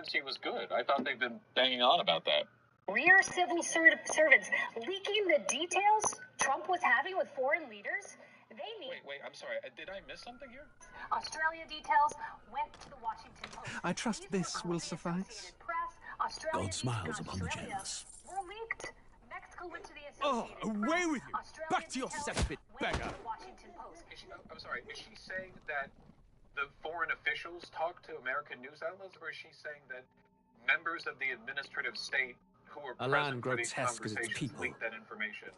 currency was good. I thought they've been banging on about that. Rear civil servants leaking the details Trump was having with foreign leaders? They need... Wait, I'm sorry. Did I miss something here? Australia details went to the Washington Post. I trust this will suffice. God smiles upon the generous. Were leaked. Mexico went to the Oh, Associated away Press. with you! Australia Back to your details cesspit, went beggar! to the Washington Post. I'm sorry. Is she saying that the foreign officials talk to American news outlets, or is she saying that members of the administrative state who were A present land for these grotesque as its conversations people. leaked that information?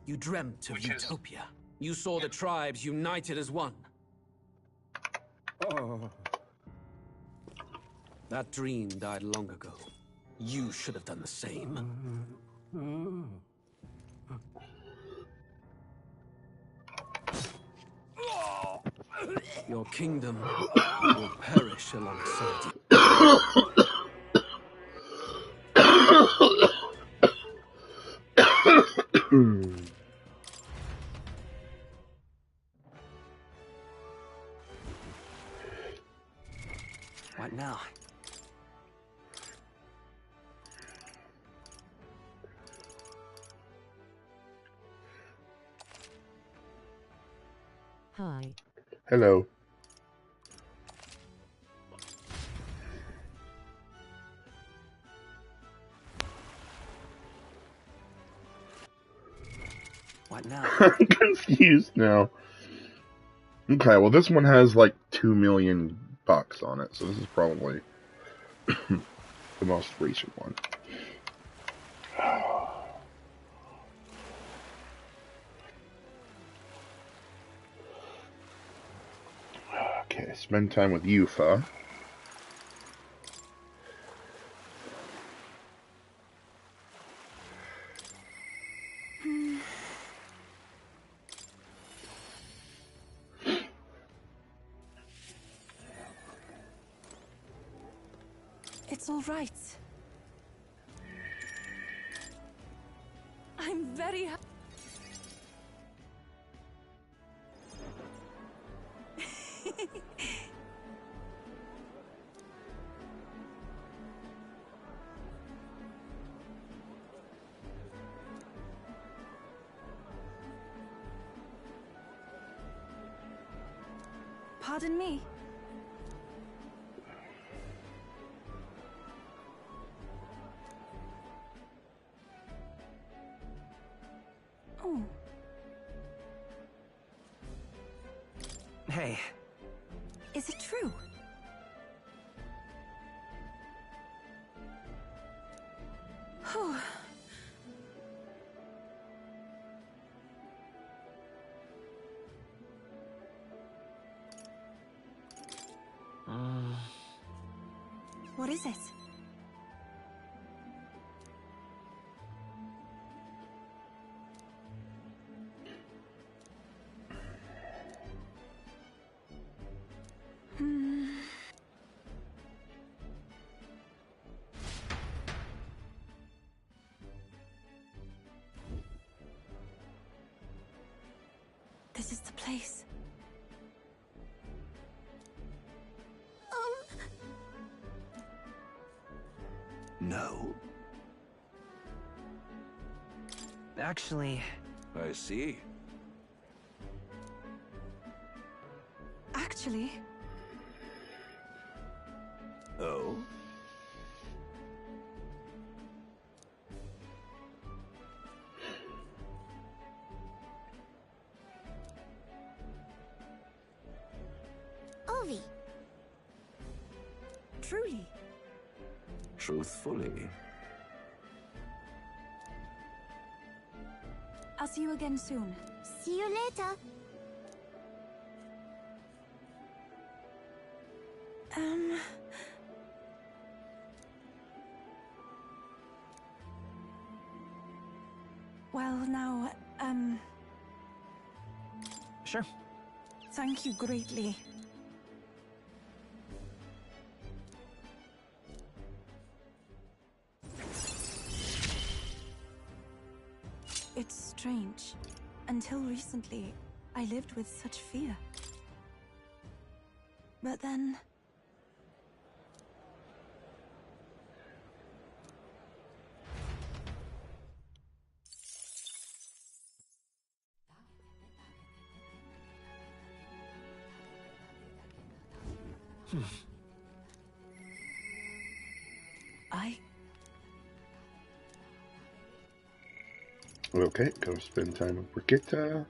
You dreamt of Which is- utopia. You saw the tribes united as one. Oh. That dream died long ago. You should have done the same. Your kingdom will perish alongside Hmm. What now? Hi. Hello. What now? I'm confused now. Okay, well this one has like 2 million bucks on it, so this is probably the most recent one. Okay, spend time with Yufa. It's all right. I'm very happy. Pardon me. Oh. Hey. Is it true? Oh. What is it? This is the place. No. Actually... I see. Actually, Oh? Ovi. truly. Truthfully. I'll see you again soon. See you later. Well, now, Sure. thank you greatly. It's strange. Until recently, I lived with such fear. But then... Okay, go spend time with Brigitte.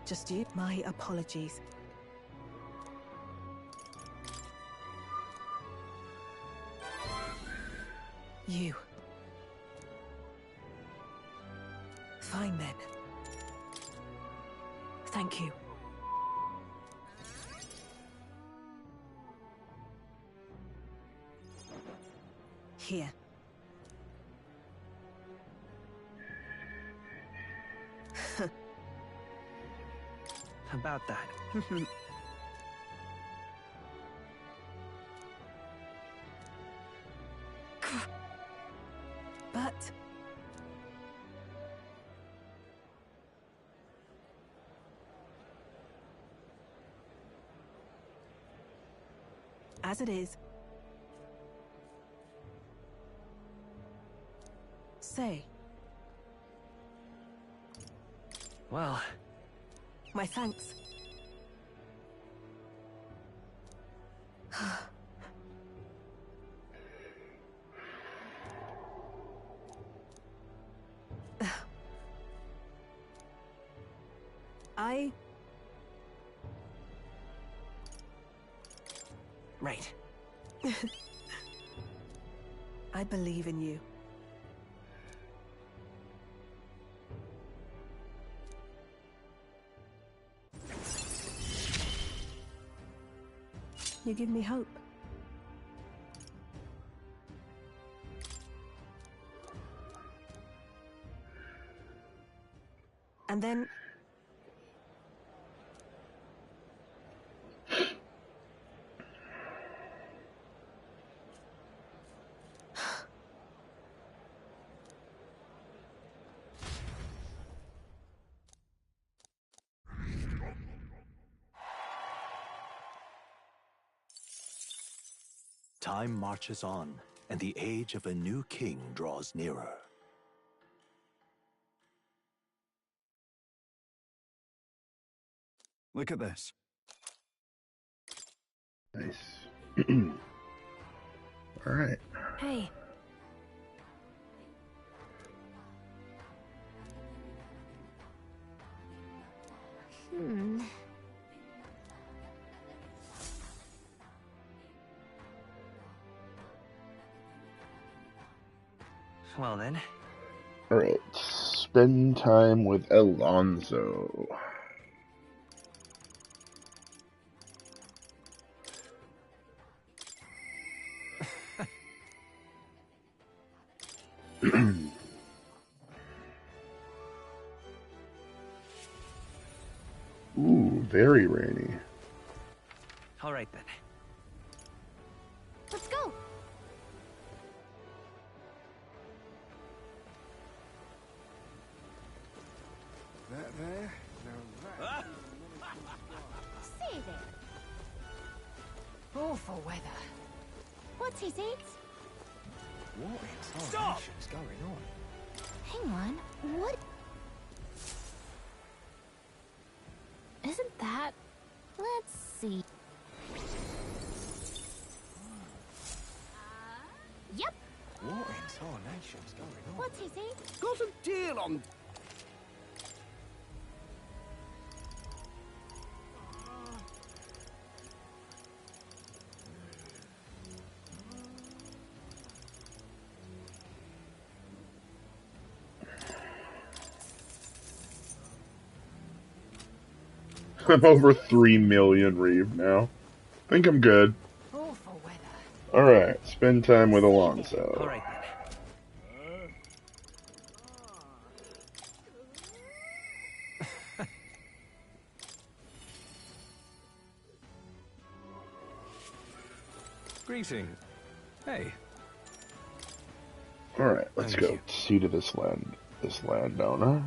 Just you. My apologies. You. Fine then. Thank you. Here. About that. But... as it is. Say. Well... my thanks. Right. I believe in you. You give me hope. And then... Time marches on, and the age of a new king draws nearer. Look at this. Nice. All right. Hey. Well then. All right. Spend time with Alonso. Ooh, very rainy. All right then. Let's go. That there? Now that. Say there. Awful weather. What's his it? What in Stop! tarnation's going on? Hang on. What? Isn't that? Let's see. Yep. What in tarnation's going on? What's his it? Got a deal on. I'm over 3 million Reeve now. Think I'm good. Awful weather. Alright, spend time with Alonso. All right then. Greetings. Hey. Alright, let's Thank go you. see to this landowner.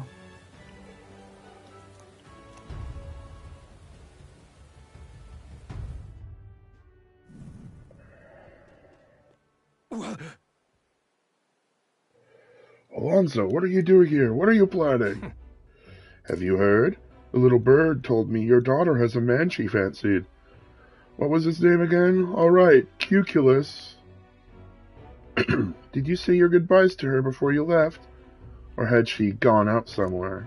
Alonso, what are you doing here? What are you planning? Have you heard? The little bird told me your daughter has a man she fancied. What was his name again? All right, Cuculus. Did you say your goodbyes to her before you left? Or had she gone out somewhere?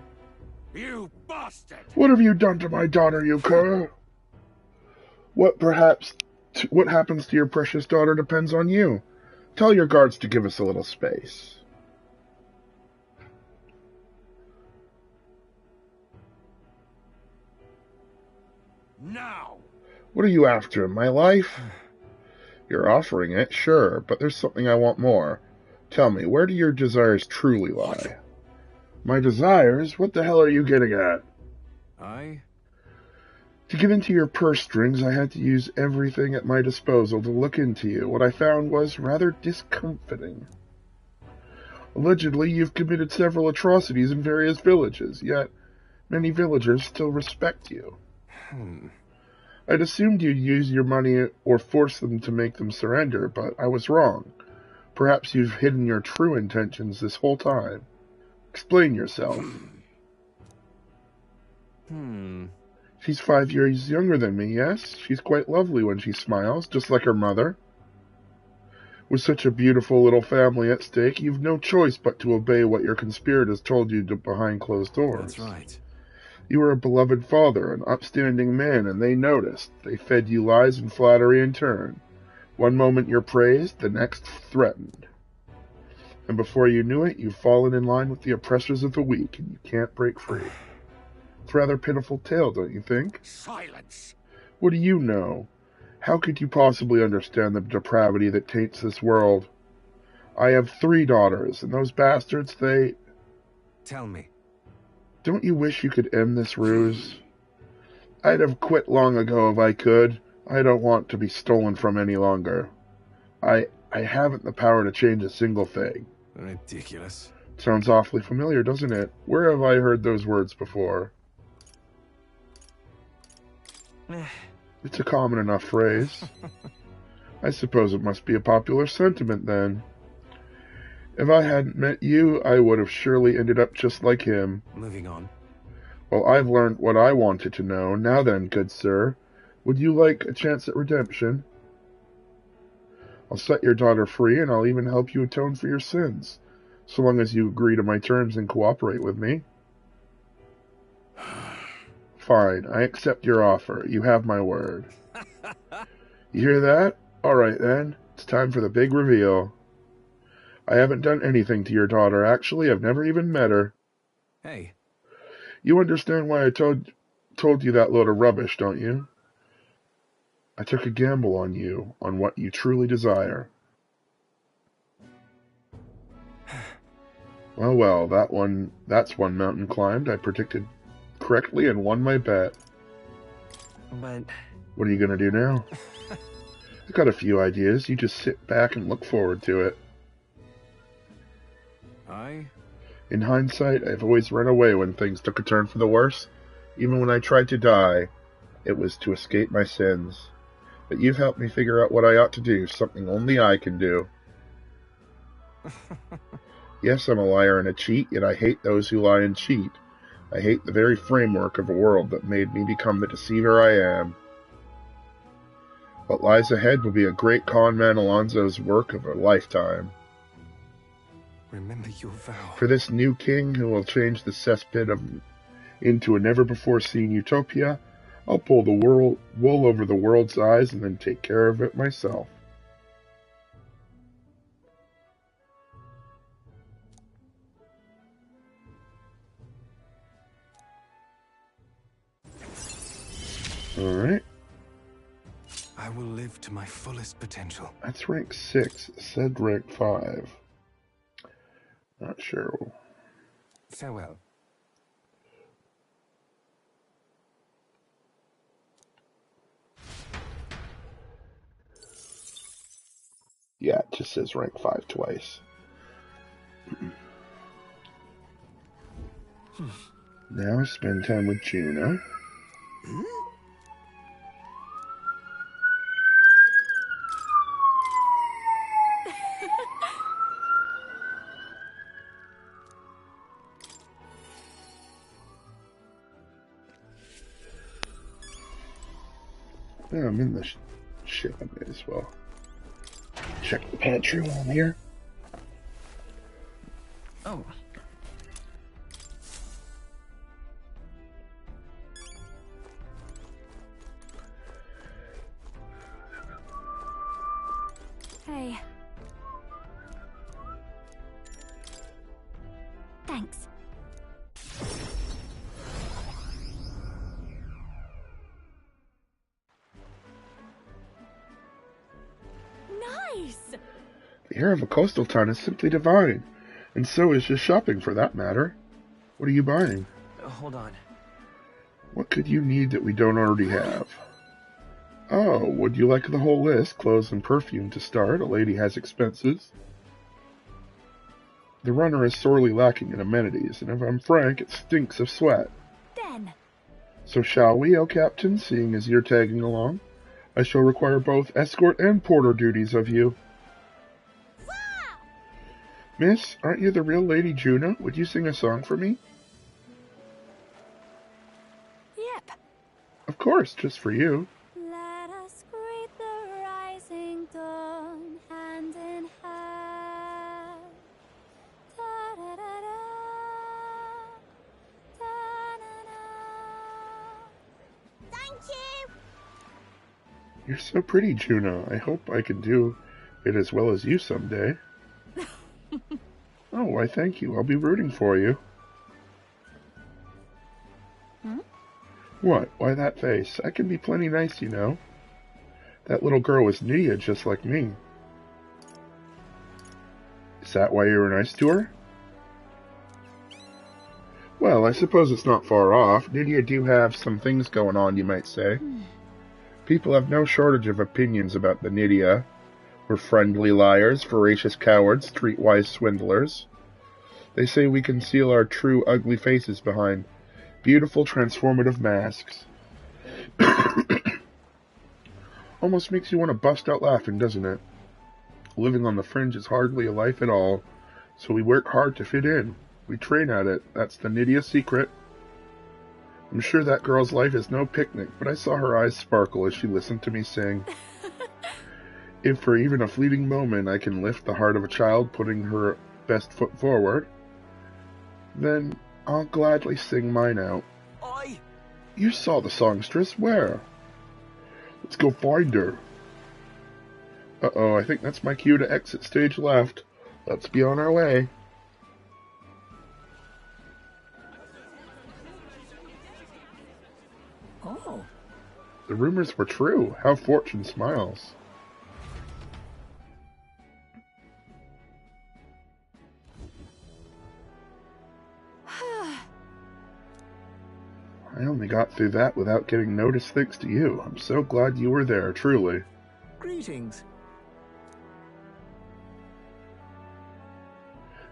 You bastard! What have you done to my daughter, you cur? What happens to your precious daughter depends on you. Tell your guards to give us a little space. Now! What are you after, my life? You're offering it, sure, but there's something I want more. Tell me, where do your desires truly lie? My desires? What the hell are you getting at? To get into your purse strings, I had to use everything at my disposal to look into you. What I found was rather discomfiting. Allegedly, you've committed several atrocities in various villages, yet many villagers still respect you. I'd assumed you'd use your money or force them to make them surrender, but I was wrong. Perhaps you've hidden your true intentions this whole time. Explain yourself. She's 5 years younger than me, yes? She's quite lovely when she smiles, just like her mother. With such a beautiful little family at stake, you've no choice but to obey what your conspirators told you behind closed doors. That's right. You were a beloved father, an upstanding man, and they noticed. They fed you lies and flattery in turn. One moment you're praised, the next threatened. And before you knew it, you've fallen in line with the oppressors of the weak, and you can't break free. It's a rather pitiful tale, don't you think? Silence! What do you know? How could you possibly understand the depravity that taints this world? I have 3 daughters, and those bastards, they... Tell me. Don't you wish you could end this ruse? I'd have quit long ago if I could. I don't want to be stolen from any longer. I haven't the power to change a single thing. Ridiculous. Sounds awfully familiar, doesn't it? Where have I heard those words before? It's a common enough phrase. I suppose it must be a popular sentiment, then. If I hadn't met you, I would have surely ended up just like him. Moving on. Well, I've learned what I wanted to know. Now then, good sir, would you like a chance at redemption? I'll set your daughter free, and I'll even help you atone for your sins, so long as you agree to my terms and cooperate with me. Fine, I accept your offer. You have my word. You hear that? All right, then. It's time for the big reveal. I haven't done anything to your daughter. Actually, I've never even met her. Hey. You understand why I told you that load of rubbish, don't you? I took a gamble on you, on what you truly desire. Well, that's one mountain climbed. I predicted correctly and won my bet. But... What are you gonna do now? I've got a few ideas. You just sit back and look forward to it. In hindsight, I've always run away when things took a turn for the worse. Even when I tried to die, it was to escape my sins. But you've helped me figure out what I ought to do, something only I can do. Yes, I'm a liar and a cheat, yet I hate those who lie and cheat. I hate the very framework of a world that made me become the deceiver I am. What lies ahead will be a great con man Alonso's work of a lifetime. Remember your vow. For this new king who will change the cesspit into a never-before-seen utopia, I'll pull the wool over the world's eyes and then take care of it myself. Alright. I will live to my fullest potential. That's rank 6. Said rank 5. Not sure. Farewell. Yeah, it just says rank 5 twice. Now spend time with Juno. Yeah, I'm in the ship. I may as well check the pantry while I'm here. Oh. Hey. Thanks. Nice! The air of a coastal town is simply divine, and so is just shopping for that matter. What are you buying? Hold on. What could you need that we don't already have? Oh, would you like the whole list? Clothes and perfume to start. A lady has expenses. The runner is sorely lacking in amenities, and if I'm frank, it stinks of sweat. Then. So shall we, O Captain, seeing as you're tagging along? I shall require both escort and porter duties of you. Wow! Miss, aren't you the real Lady Juno? Would you sing a song for me? Yep. Of course, just for you. Let us greet the rising dawn, hand in hand. Da-da-da-da, da-da-da. Thank you! You're so pretty, Juno. I hope I can do it as well as you someday. Oh, why thank you. I'll be rooting for you. Hmm? What? Why that face? I can be plenty nice, you know. That little girl was Nydia just like me. Is that why you were nice to her? Well, I suppose it's not far off. Nydia do have some things going on, you might say. People have no shortage of opinions about the Nydia. We're friendly liars, voracious cowards, streetwise swindlers. They say we conceal our true ugly faces behind beautiful transformative masks. Almost makes you want to bust out laughing, doesn't it? Living on the fringe is hardly a life at all, so we work hard to fit in. We train at it. That's the Nydia secret. I'm sure that girl's life is no picnic, but I saw her eyes sparkle as she listened to me sing. If for even a fleeting moment I can lift the heart of a child putting her best foot forward, then I'll gladly sing mine out. Oi! You saw the songstress. Where? Let's go find her. Uh-oh, I think that's my cue to exit stage left. Let's be on our way. Oh. The rumors were true. How fortune smiles. I only got through that without getting noticed thanks to you. I'm so glad you were there, truly. Greetings.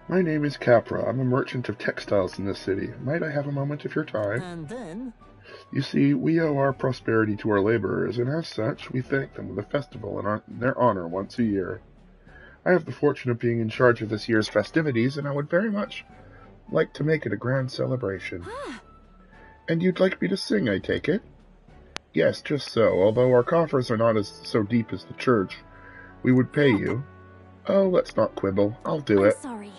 My name is Capra. I'm a merchant of textiles in this city. Might I have a moment of your time? And then? You see, we owe our prosperity to our laborers, and as such, we thank them with a festival in their honor once a year. I have the fortune of being in charge of this year's festivities, and I would very much like to make it a grand celebration. And you'd like me to sing, I take it? Yes, just so. Although our coffers are not so deep as the church, we would pay you. Oh, let's not quibble. I'll do it. I'm sorry.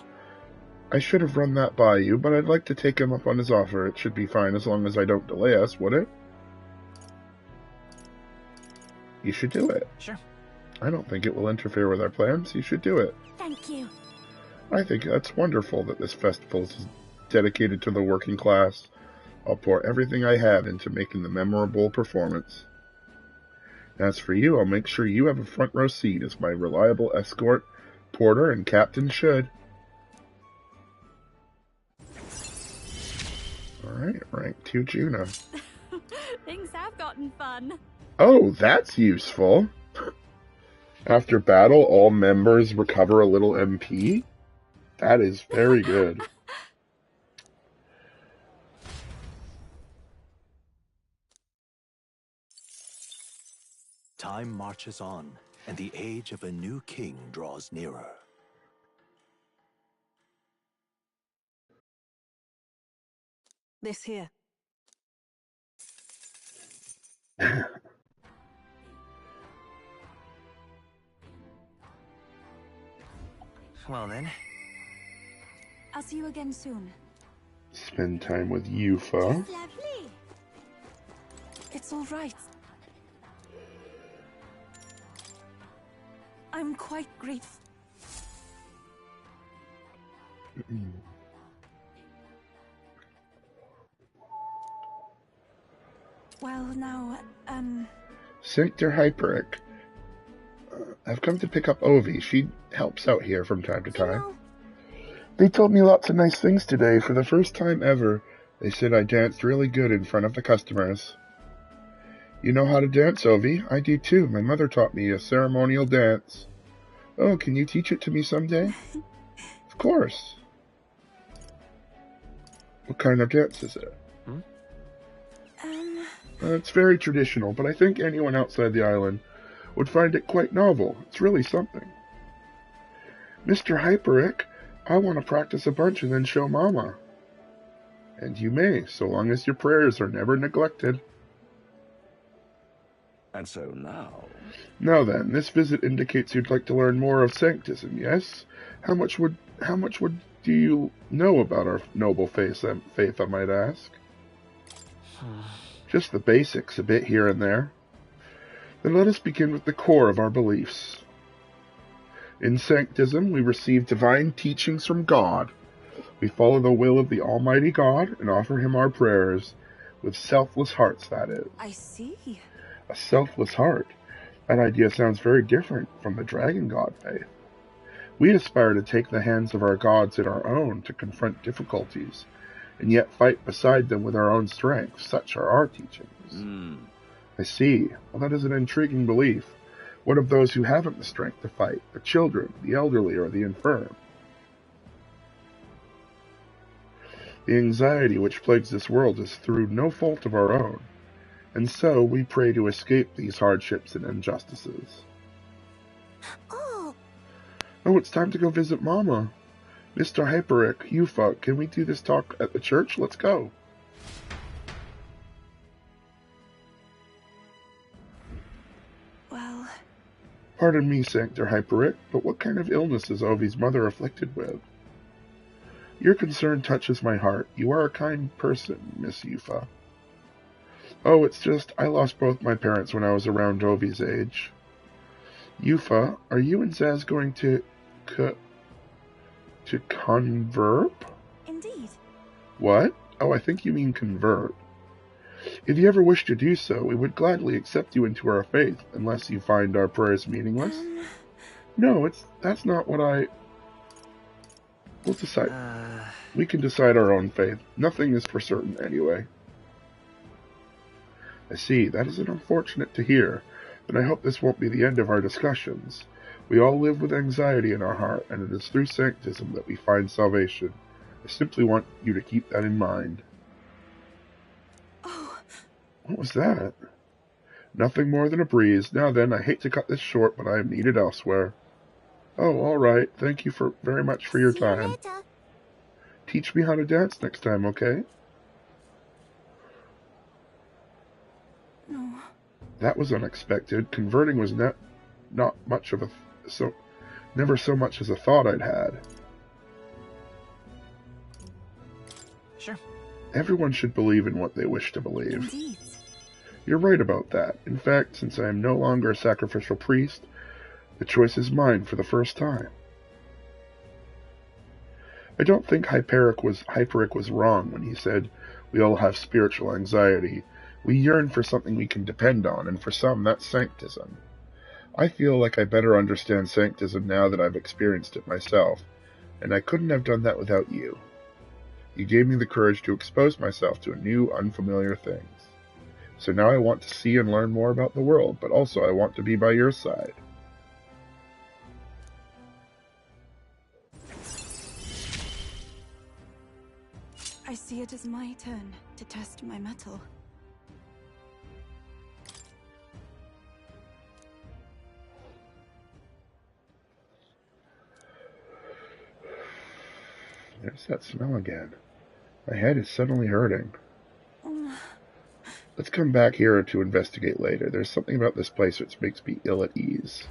I should have run that by you, but I'd like to take him up on his offer. It should be fine as long as I don't delay us, would it? You should do it. Sure. I don't think it will interfere with our plans. You should do it. Thank you. I think that's wonderful that this festival is dedicated to the working class. I'll pour everything I have into making the memorable performance. As for you, I'll make sure you have a front row seat as my reliable escort, porter, and captain should. Alright, rank 2 Juno. Things have gotten fun. Oh, that's useful. After battle, all members recover a little MP? That is very good. Time marches on, and the age of a new king draws nearer. This here. Well then. I'll see you again soon. Spend time with Yufa. It's lovely. It's all right. I'm quite grateful. Well, now, Sanctor Hyperic. I've come to pick up Ovi. She helps out here from time to time. They told me lots of nice things today. For the first time ever, they said I danced really good in front of the customers. You know how to dance, Ovi? I do too. My mother taught me a ceremonial dance. Oh, can you teach it to me someday? Of course. What kind of dance is it? It's very traditional, but I think anyone outside the island would find it quite novel. It's really something. Mr. Hyperic, I want to practice a bunch and then show Mama. And you may, so long as your prayers are never neglected. And so now... Now then, this visit indicates you'd like to learn more of Sanctism, yes? How much do you know about our noble faith, I might ask? Just the basics, a bit here and there. Then let us begin with the core of our beliefs. In Sanctism, we receive divine teachings from God. We follow the will of the Almighty God and offer Him our prayers, with selfless hearts, that is. I see. A selfless heart. That idea sounds very different from the Dragon God faith. We aspire to take the hands of our gods in our own to confront difficulties, and yet fight beside them with our own strength. Such are our teachings. I see. Well, that is an intriguing belief. What of those who haven't the strength to fight? The children, the elderly, or the infirm? The anxiety which plagues this world is through no fault of our own, and so we pray to escape these hardships and injustices. Oh, it's time to go visit Mama. Mr. Hyperic, Yufa, can we do this talk at the church? Let's go. Well... Pardon me, Sanctor Hyperic, but what kind of illness is Ovi's mother afflicted with? Your concern touches my heart. You are a kind person, Miss Yufa. Oh, it's just, I lost both my parents when I was around Ovi's age. Yufa, are you and Zaz going to convert? Indeed. What? Oh, I think you mean convert. If you ever wish to do so, we would gladly accept you into our faith, unless you find our prayers meaningless. No, that's not what I... We'll decide. We can decide our own faith. Nothing is for certain anyway. I see. That is unfortunate to hear, and I hope this won't be the end of our discussions. We all live with anxiety in our heart, and it is through Sanctism that we find salvation. I simply want you to keep that in mind. Oh. What was that? Nothing more than a breeze. Now then, I hate to cut this short, but I am needed elsewhere. Oh, all right. Thank you very much for your time. Teach me how to dance next time, okay? No. That was unexpected. Converting was not much of never so much as a thought I'd had. Sure. Everyone should believe in what they wish to believe. Indeed. You're right about that. In fact, since I am no longer a sacrificial priest, the choice is mine for the first time. I don't think Hyperic was wrong when he said we all have spiritual anxiety. We yearn for something we can depend on, and for some, that's Sanctism. I feel like I better understand Sanctism now that I've experienced it myself, and I couldn't have done that without you. You gave me the courage to expose myself to new, unfamiliar things. So now I want to see and learn more about the world, but also I want to be by your side. I see it as my turn to test my mettle. There's that smell again. My head is suddenly hurting. Let's come back here to investigate later. There's something about this place which makes me ill at ease.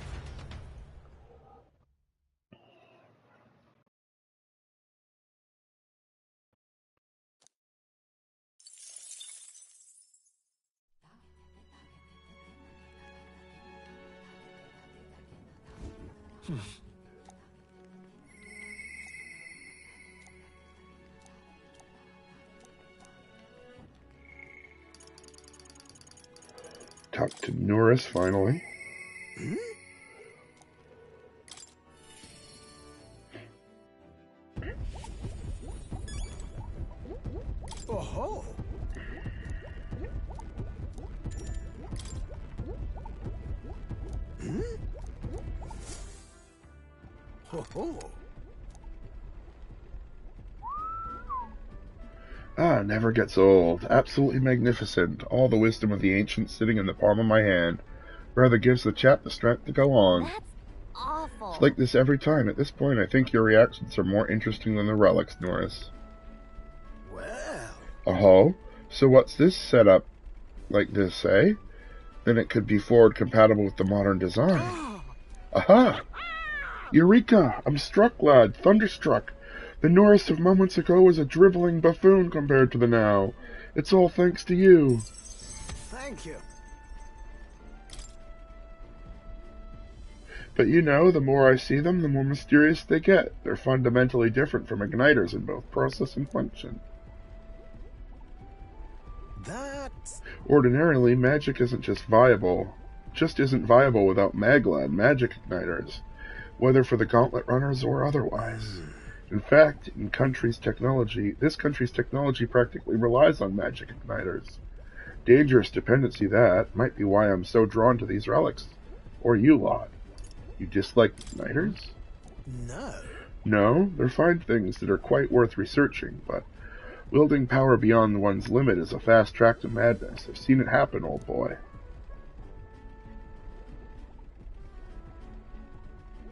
Talk to Norris finally. Oh-ho! Ho-ho! Ah, never gets old. Absolutely magnificent. All the wisdom of the ancients sitting in the palm of my hand. Rather gives the chap the strength to go on. That's awful. It's like this every time. At this point, I think your reactions are more interesting than the relics, Norris. Well... Oh? So what's this setup like this, eh? Then it could be forward compatible with the modern design. Aha! Eureka! I'm struck, lad. Thunderstruck. The Norris of moments ago was a driveling buffoon compared to the now. It's all thanks to you. Thank you. But you know, the more I see them, the more mysterious they get. They're fundamentally different from igniters in both process and function. That's... Ordinarily, magic isn't just isn't viable without Maglad magic igniters, whether for the Gauntlet Runners or otherwise. In fact, this country's technology practically relies on magic igniters. Dangerous dependency that, might be why I'm so drawn to these relics. Or you lot. You dislike igniters? No. No, they're fine things that are quite worth researching, but wielding power beyond one's limit is a fast track to madness. I've seen it happen, old boy.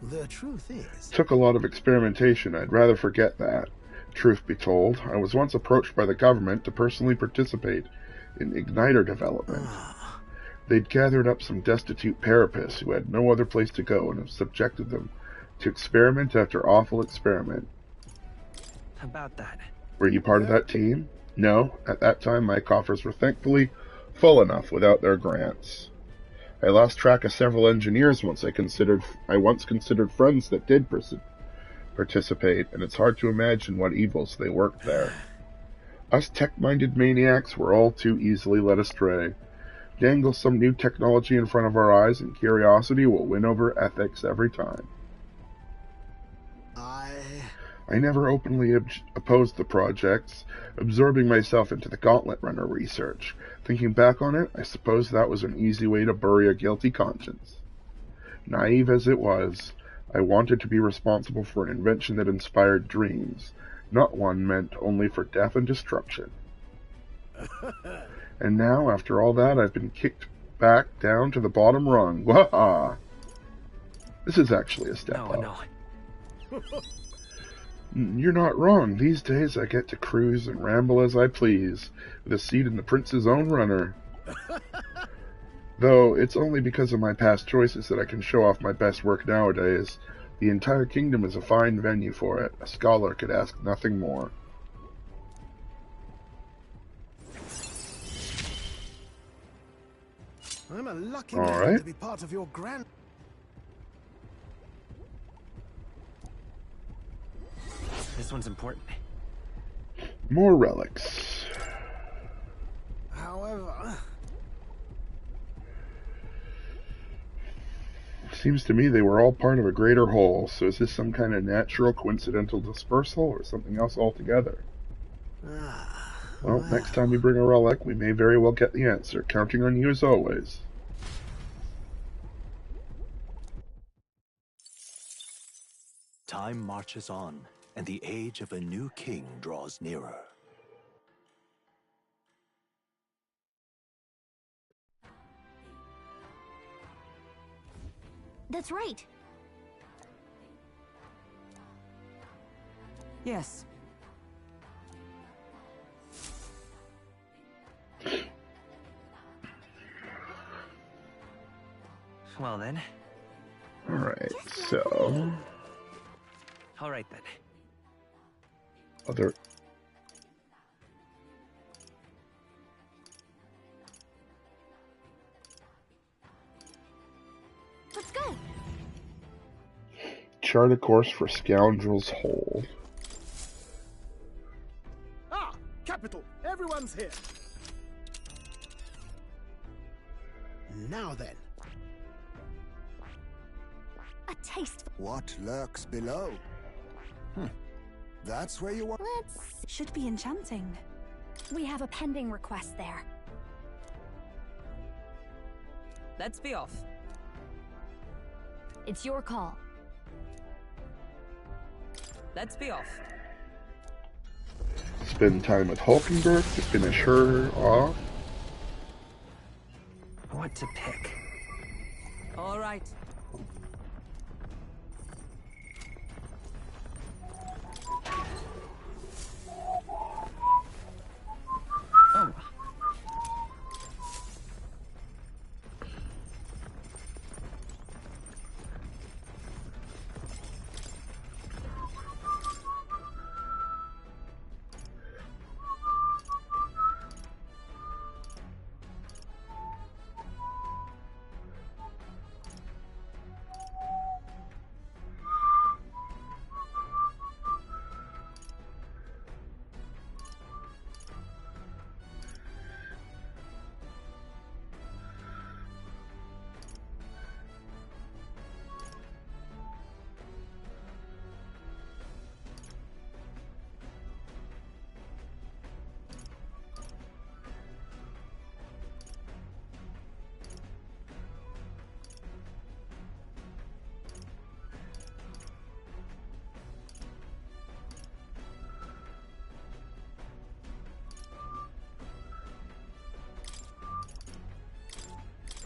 The truth is... Took a lot of experimentation. I'd rather forget that. Truth be told, I was once approached by the government to personally participate in igniter development. They'd gathered up some destitute parapists who had no other place to go and have subjected them to experiment after awful experiment. About that. Were you part of that team? No, at that time my coffers were thankfully full enough without their grants. I lost track of several engineers I once considered friends that did participate, and it's hard to imagine what evils they worked there. Us tech-minded maniacs were all too easily led astray. Dangle some new technology in front of our eyes, and curiosity will win over ethics every time. I never openly opposed the projects, absorbing myself into the Gauntlet Runner research. Thinking back on it, I suppose that was an easy way to bury a guilty conscience. Naive as it was, I wanted to be responsible for an invention that inspired dreams, not one meant only for death and destruction. And now, after all that, I've been kicked back down to the bottom rung. Waha! This is actually a step up. No. You're not wrong. These days I get to cruise and ramble as I please, with a seat in the prince's own runner. Though it's only because of my past choices that I can show off my best work nowadays. The entire kingdom is a fine venue for it. A scholar could ask nothing more. I'm a lucky All man right. to be part of your grand... This one's important. More relics. However... Seems to me they were all part of a greater whole, so is this some kind of natural coincidental dispersal or something else altogether? Well, next time we bring a relic, we may very well get the answer, counting on you as always. Time marches on, and the age of a new king draws nearer. That's right. Yes. Well then. Alright, so... Alright then. Other... Let's go. chart a course for Scoundrel's Hole. Ah, capital. Everyone's here. Now then. A taste. What lurks below? That's where you want. Should be enchanting. We have a pending request there. Let's be off. It's your call. Let's be off. Spend time with Hulkenberg to finish her off. What to pick? All right. Oh.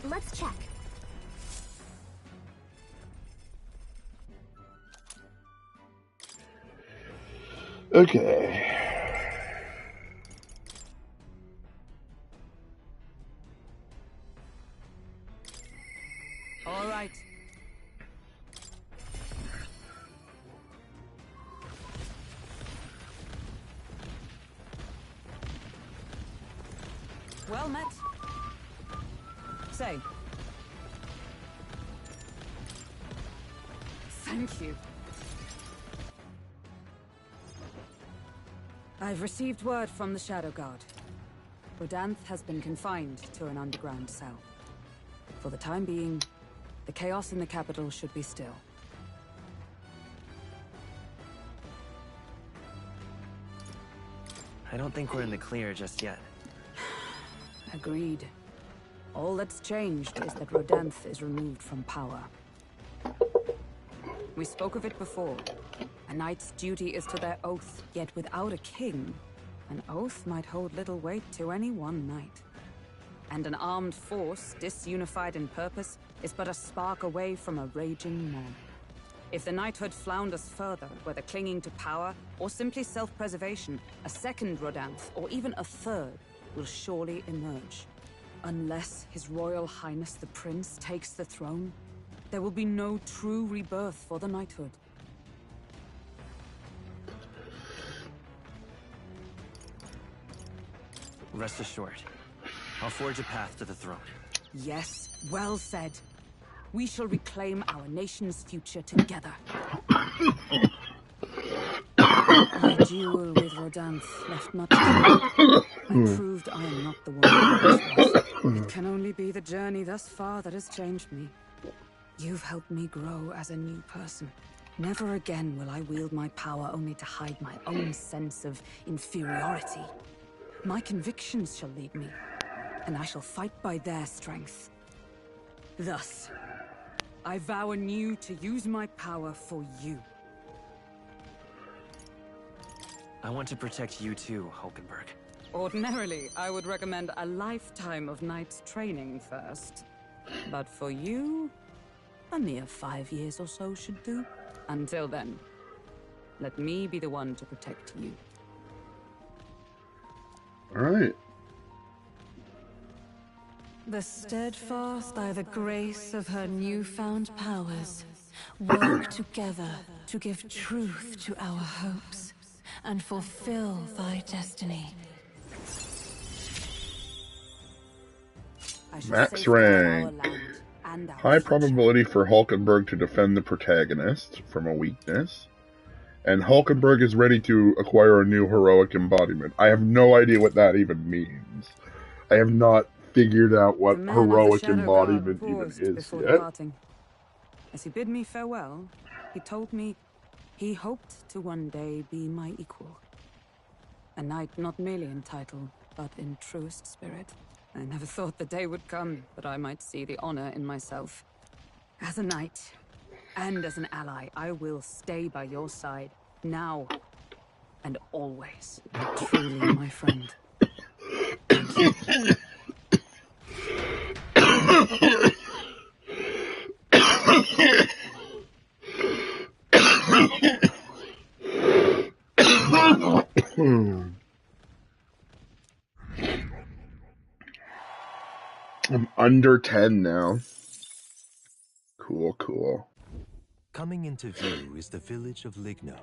Let's check. Okay. All right. Well met. Say. Thank you. I've received word from the Shadow Guard. Rodanth has been confined to an underground cell. For the time being, the chaos in the capital should be still. I don't think we're in the clear just yet. Agreed. All that's changed is that Rodanth is removed from power. We spoke of it before. A knight's duty is to their oath, yet without a king, an oath might hold little weight to any one knight. And an armed force, disunified in purpose, is but a spark away from a raging mob. If the knighthood flounders further, whether clinging to power or simply self-preservation, a second Rodanth, or even a third, will surely emerge. Unless His Royal Highness the Prince takes the throne, there will be no true rebirth for the knighthood. Rest assured, I'll forge a path to the throne. Yes, well said. We shall reclaim our nation's future together. My duel with Rodanth left much to I proved I am not the one who was. It can only be the journey thus far that has changed me. You've helped me grow as a new person. Never again will I wield my power only to hide my own sense of inferiority. My convictions shall lead me, and I shall fight by their strength. Thus, I vow anew to use my power for you. I want to protect you too, Hulkenberg. Ordinarily, I would recommend a lifetime of knight's training first. But for you, a mere 5 years or so should do. Until then, let me be the one to protect you. All right. The steadfast, by the grace of her newfound powers, work together to give truth to our hopes and fulfill thy destiny. I shall Max safeguard our rank. land and our High future. probability for Hulkenberg to defend the protagonist from a weakness. And Hulkenberg is ready to acquire a new heroic embodiment. I have no idea what that even means. I have not figured out what The man of the heroic Shadow Guard embodiment even paused is before yet. departing. As he bid me farewell, he told me he hoped to one day be my equal. A knight not merely in title, but in truest spirit. I never thought the day would come that I might see the honor in myself. As a knight, and as an ally, I will stay by your side, now and always. Truly, my friend. Thank you. I'm under 10 now. Cool. Coming into view is the village of Ligno,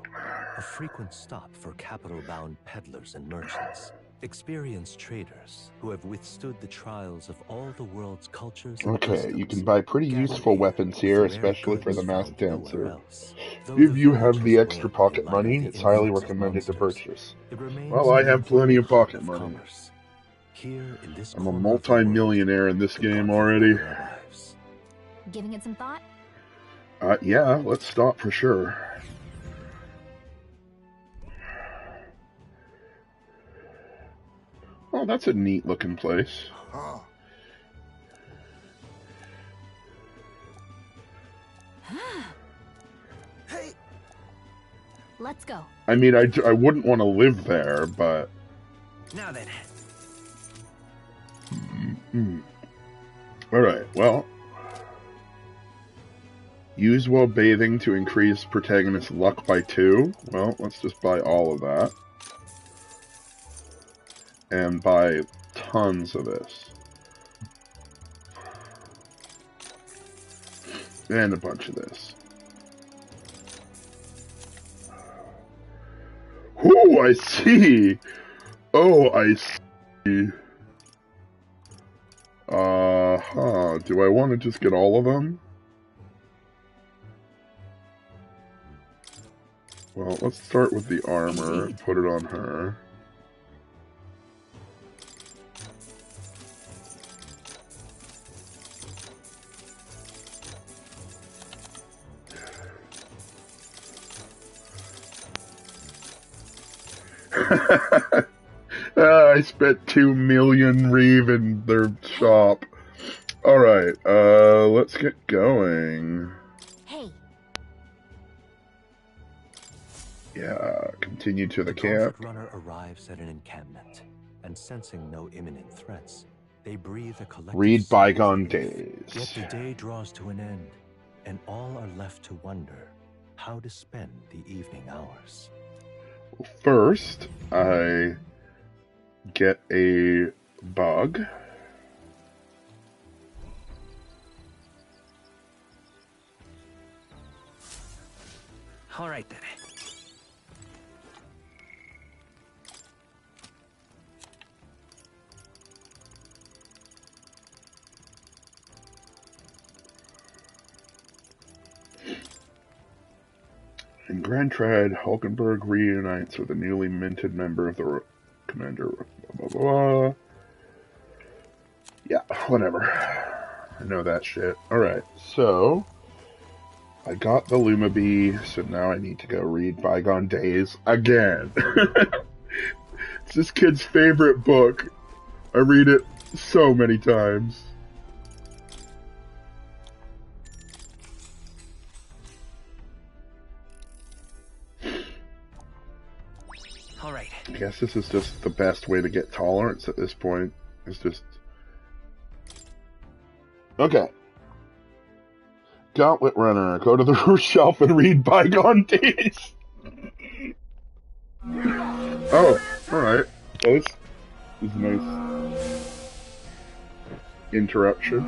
a frequent stop for capital-bound peddlers and merchants, experienced traders who have withstood the trials of all the world's cultures and Okay, you customs. can buy pretty useful weapons here, With rare especially for the goods masked found nowhere dancer. else. Though If the you village have the has extra waned pocket in light of money, the it's highly influx of recommended to monsters, purchase. it remains Well, I an have plenty of important pocket hub money. commerce. Here in this I'm a corner of the world, multi-millionaire in this the game gauntlet already. never arrives. Giving it some thought? Yeah, let's stop for sure. Oh, that's a neat looking place. Hey. Let's go. I mean, I wouldn't want to live there, but... Now then. Alright, well... Use while bathing to increase protagonist luck by 2. Well, let's just buy all of that. And buy tons of this. And a bunch of this. Oh, I see! Oh, I see. Do I want to just get all of them? Well, let's start with the armor and put it on her. I spent 2 million Reeve in their shop. Alright, let's get going. Hey. Yeah, continue to the Gauntlet camp. runner arrives at an encampment, and sensing no imminent threats, they breathe a collective Read sigh of bygone relief. days. Yet the day draws to an end, and all are left to wonder how to spend the evening hours. First, I get a bug. All right then. In Grand Trade, Hulkenberg reunites with a newly minted member of the commander. Blah, blah, blah. Yeah, whatever. I know that shit. Alright, so I got the Lumabee, so now I need to go read Bygone Days again. It's this kid's favorite book. I read it so many times. Alright. I guess this is just the best way to get tolerance at this point. It's just... Okay. Gauntlet Runner, go to the roof shelf and read Bygone Days. Oh, alright. Well, this is a nice interruption.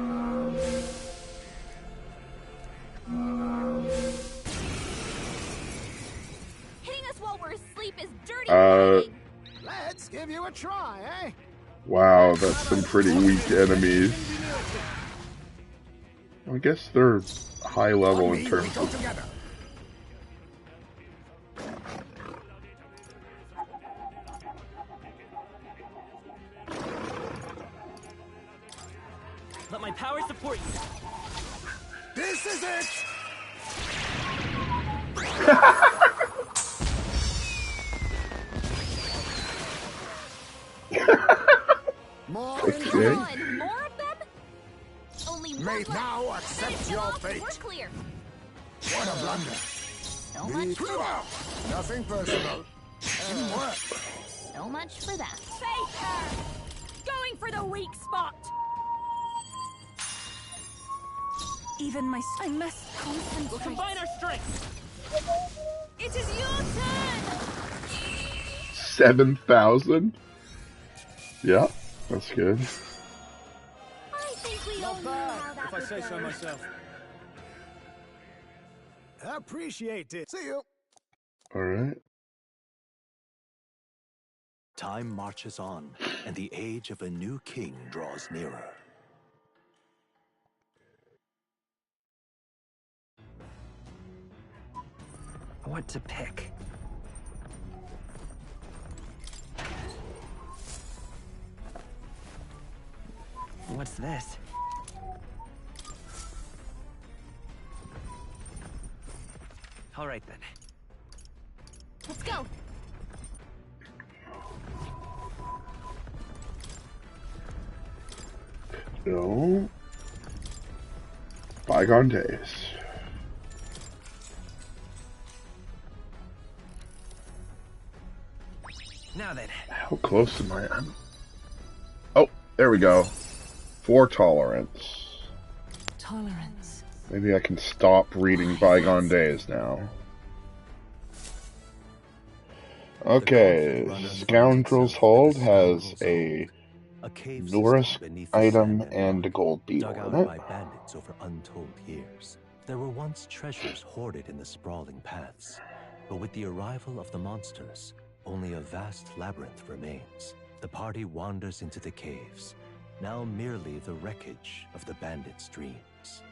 Hitting us while we're asleep is dirty. Let's give you a try, eh? Wow, that's some pretty weak enemies. I guess they're high level in terms of... Let my power support you. This is it! More Okay. Come on, more of them? Only one Made left. now, accept Finish them your off, fate. We're clear. What a blunder. So Be much for clever. that. Nothing personal. Didn't work. So much for that. Take her! Going for the weak spot! Even I must concentrate. We'll combine our strengths. It is your turn! 7,000? Yeah, that's good. I think we all Not knew bad, how that if I would say go. so myself. Appreciate it. See you. Alright. Time marches on, and the age of a new king draws nearer. What to pick? What's this? All right then. Let's go. No. Bygone days. Now then. How close am I? Oh, there we go. 4 tolerance. Tolerance. Maybe I can stop reading Bygone Days now. Okay, Scoundrel's Hold has a Norris item and a gold beetle dug in out it. by bandits over untold years. There were once treasures hoarded in the sprawling paths, but with the arrival of the monsters, only a vast labyrinth remains. The party wanders into the caves, now merely the wreckage of the bandits' dreams.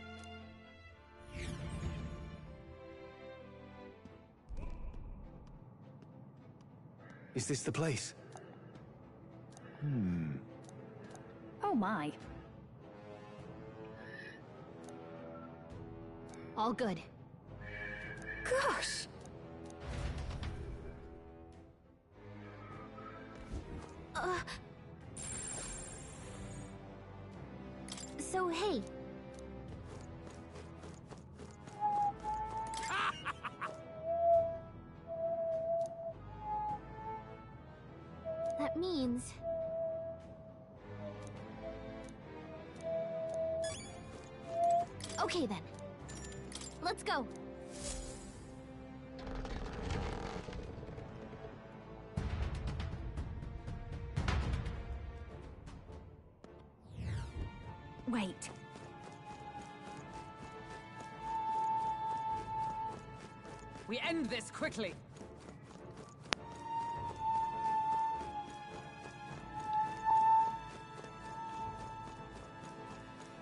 Is this the place? Oh my. All good. Gosh! So hey. That means... Okay then. Let's go. Wait. We end this quickly.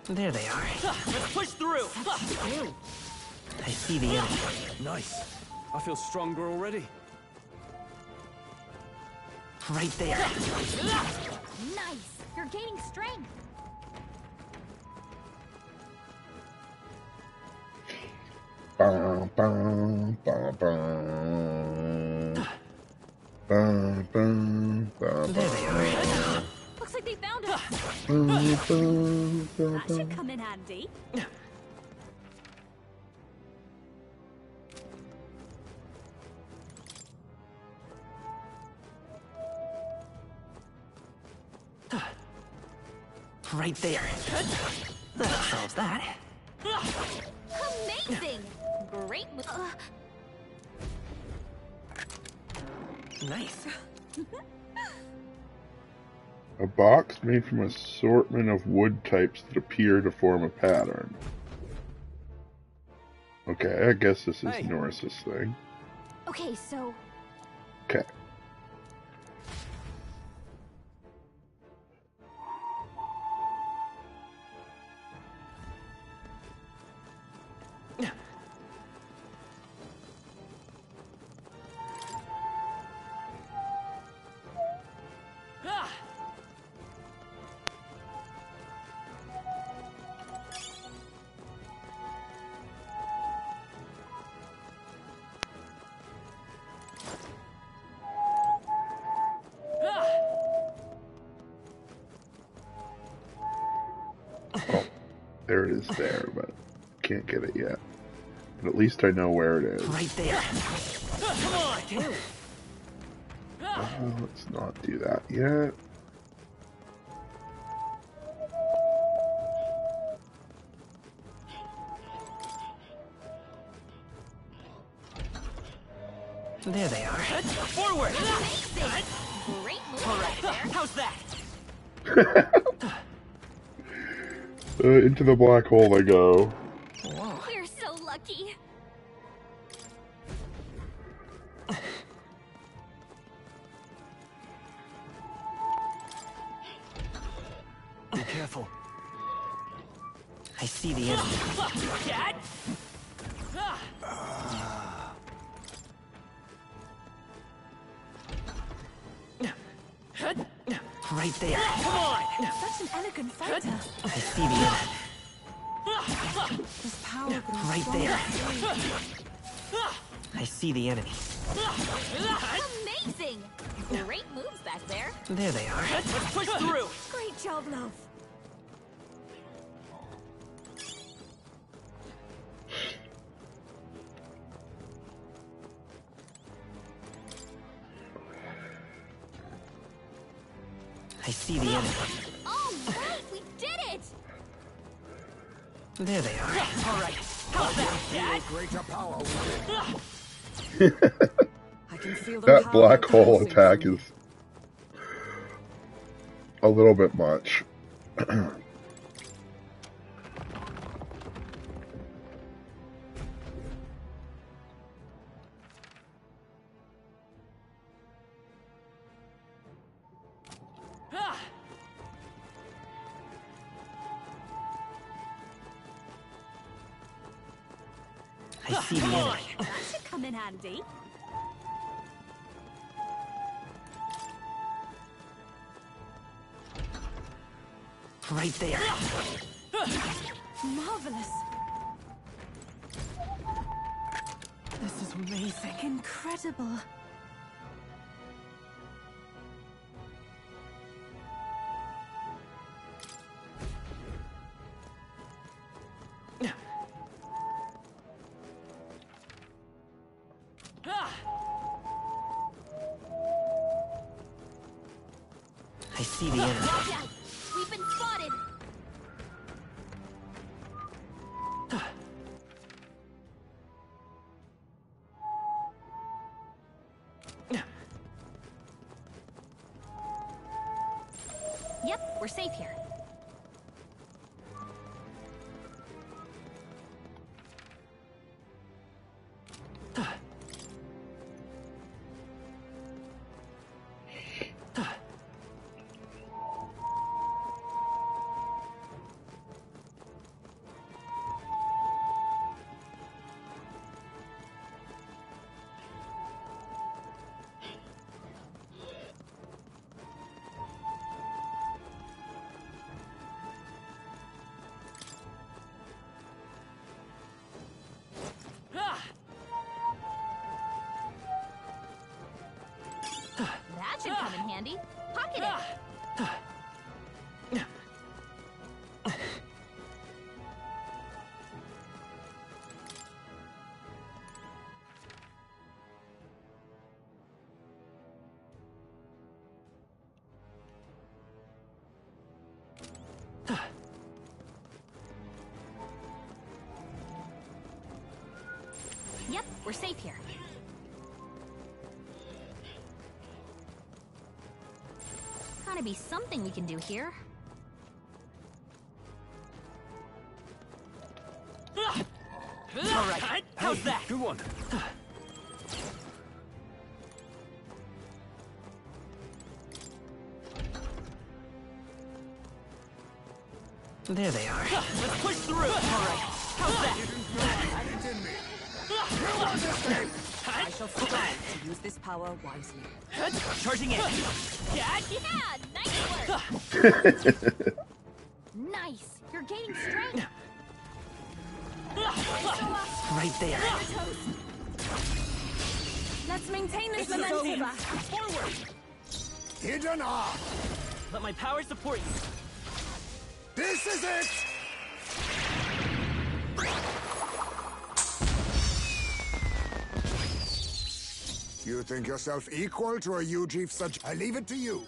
There they are. Let's push through. I see the enemy. Nice. I feel stronger already. Right there. Nice! You're gaining strength. Bum, bum, bum, bum. Bum, bum, bum, There they are. Looks like they found us. bum, bum, bum, That should bum. come in handy. Right there. That solves that. Amazing! Great. Nice. A box made from an assortment of wood types that appear to form a pattern. Okay, I guess this is Hey. Norris's thing. Okay, so Okay. There it is there, but can't get it yet. But at least I know where it is. Right there. Come on. Let's not do that yet. There they are. Forward! Great move. All right, how's that? Into the black hole they go. You're so lucky. Be careful. I see the enemy. Dad? Right there. Come on! Such an elegant fighter. I see the enemy. His power grows Right stronger. there. I see the enemy. Amazing. Great moves back there. There they are. Let's push through. Great job, love. I see the enemy. All right, we did it. There they are. All right. How's that, Dad? Greater power. I can feel the That power black hole pulsing attack through is a little bit much. I see the enemy. That should come in handy. Right there. Marvelous. This is amazing. Incredible. I see the enemy. Watch out. We've been spotted. Yep, we're safe here. That should come in handy. Pocket it. Yep, we're safe here. Gotta be something we can do here. All right. How's that? Good one. There they are. Let's push through. All right. How's that? I shall strive to use this power wisely. Charging in. Dad? Yeah, nice work. Nice. You're gaining strength. Right there. Let's maintain this This is momentum. over. Forward. Hidden art. Let my power support you. This is it. You think yourself equal to a UG such? I leave it to you.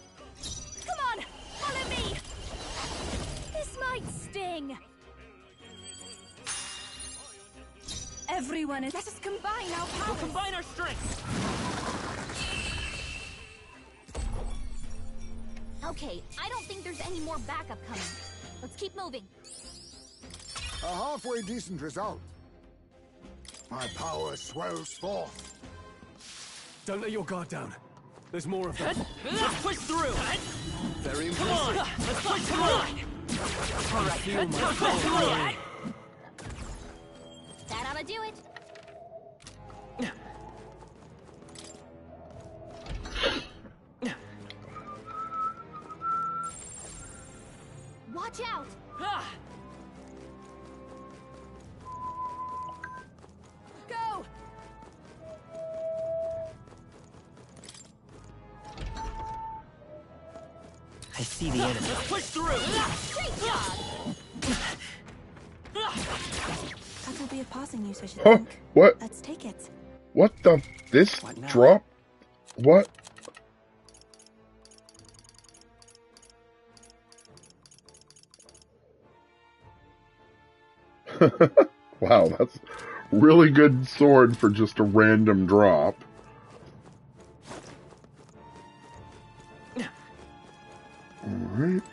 Come on, follow me. This might sting. Everyone is. Let us combine our powers. We'll combine our strengths. Okay, I don't think there's any more backup coming. Let's keep moving. A halfway decent result. My power swells forth. Don't let your guard down. There's more of them. Let's push through. Very Come on, impressive. let's push through. All right, Feel my let's push power through. growing. That ought to do it. Watch out! Go! I see the enemy. Let's push through. Great job! That will be a passing use, I should Huh? think. What? Let's take it. What the? This What now? drop? What? Wow, that's really good sword for just a random drop. Alright.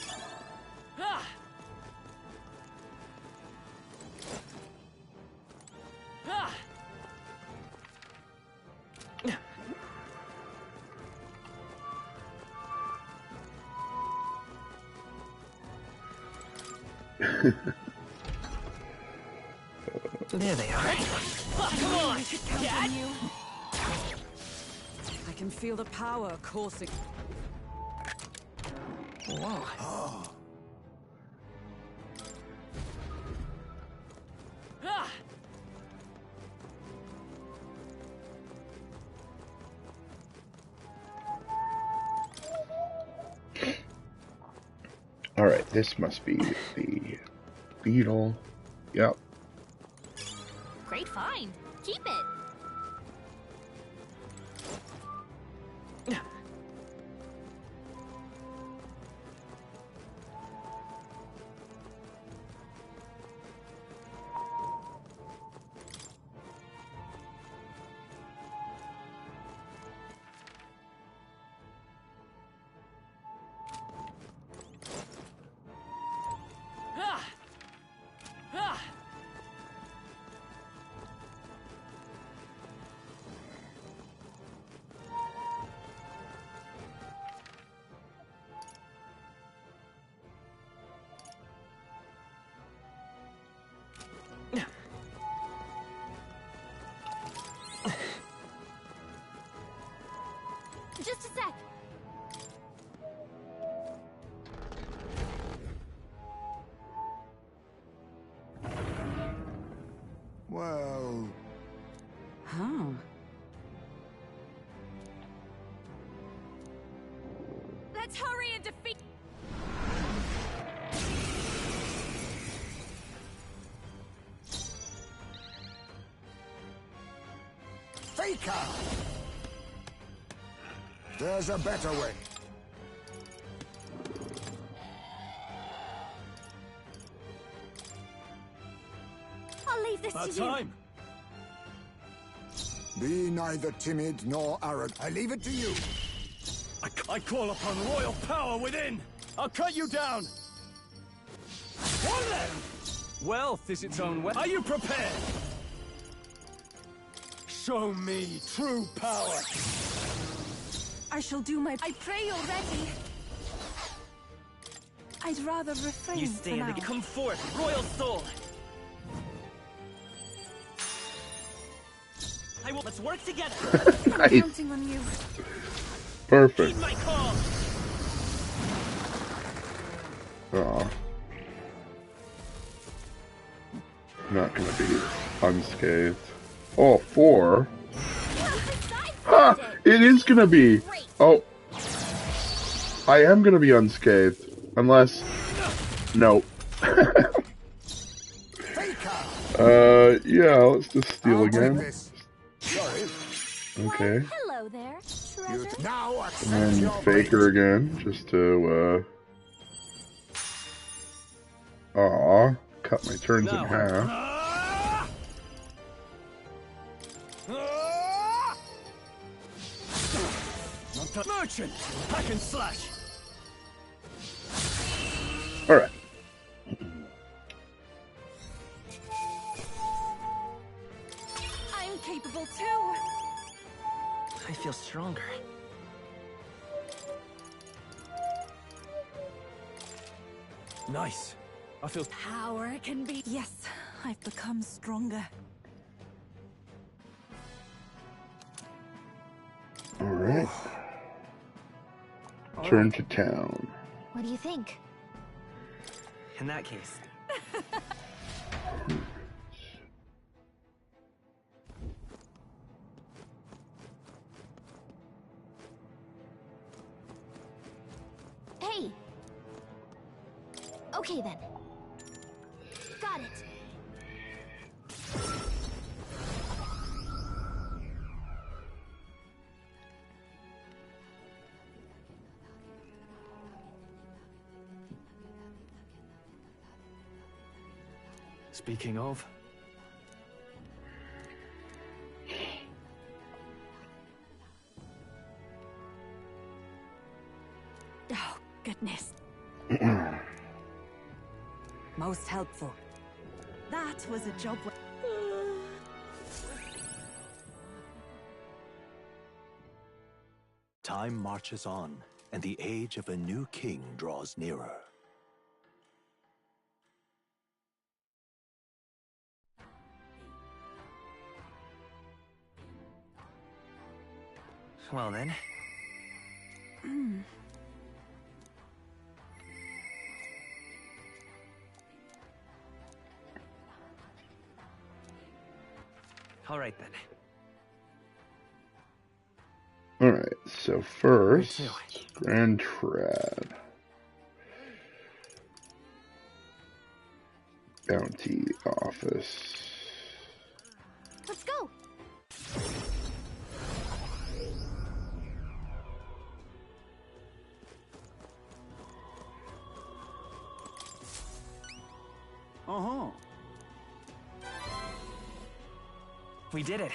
There they are. Come on! I can feel the power coursing. Whoa. Alright, this must be the beetle. Yep. Great find. Keep it. Just a sec. Well... Huh. Let's hurry and defeat. Faker! There's a better way. I'll leave this to you. Time. Be neither timid nor arrogant. I leave it to you. I call upon royal power within. I'll cut you down. One left. Wealth is its own way. Are you prepared? Show me true power. I shall do my. I pray you're ready. I'd rather refrain. You for stand now. to come forth, royal soul. I will. Let's work together. I'm Nice. counting on you. Perfect. Heed my call. Aw. Not gonna be unscathed. Oh, 4. Ah, it is gonna be. Oh. I am gonna be unscathed. Unless. Nope. Yeah, let's just steal again. Sorry. Okay. Hello there, treasure? Now And fake her again, just to, cut my turns in half. Merchant! Hack and slash! Alright. I'm capable too. I feel stronger. Nice. I feel Power can be. Yes, I've become stronger. Alright. Turn to town. What do you think? In that case. Hey! Okay then. Got it. Speaking of, Oh, goodness. Most helpful. That was a job. Time marches on, and the age of a new king draws nearer. Well then. All right then. Alright, so first, Grand Trad. Bounty Office. Let's go. We did it.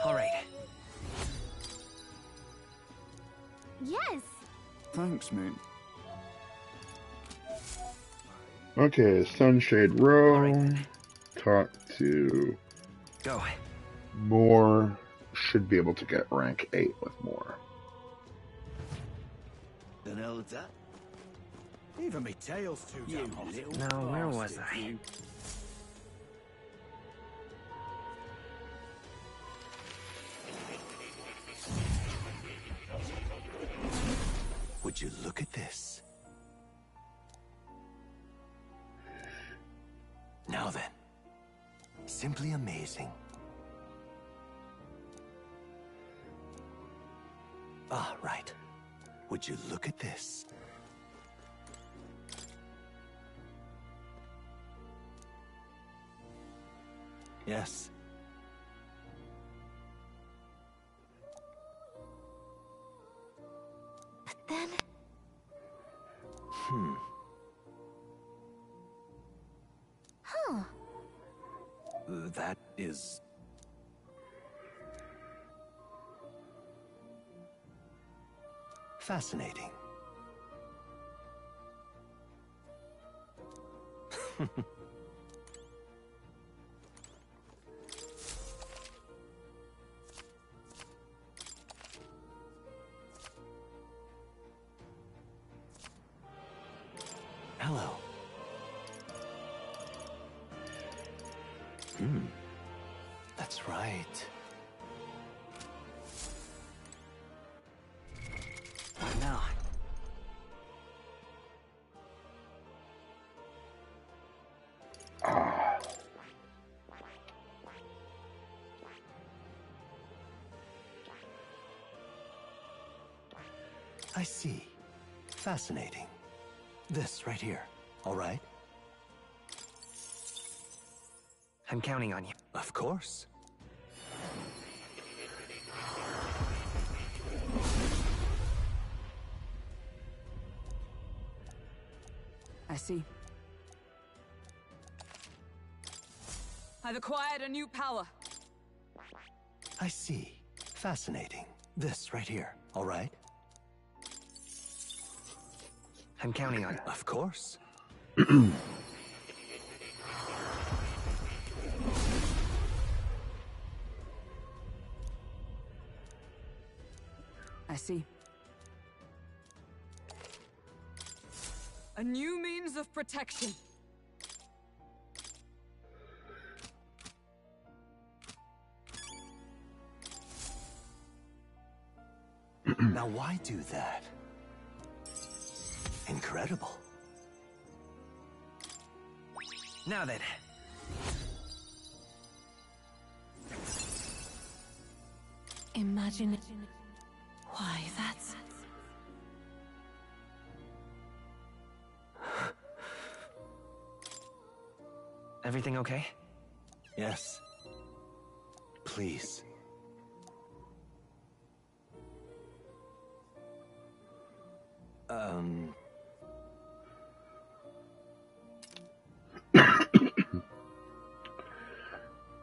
All right. Yes. Thanks, mate. Okay, Sunshade Row. Talk to Go. Moore. Should be able to get rank 8 with Moore. the hell is that? Even me tail's too damn hot. No, where was I? Would you look at this? Now then, simply amazing. Ah, right. Would you look at this? Yes. But then... Huh. That is... fascinating. Hello. That's right. What now? I see. Fascinating. This right here, all right? I'm counting on you. Of course. I see. I've acquired a new power. I see. Fascinating. This right here, all right? I'm counting on you. Of course. I see. A new means of protection. Now why do that? Incredible. Now then. Imagine. Why, that's... Everything okay? Yes. Please.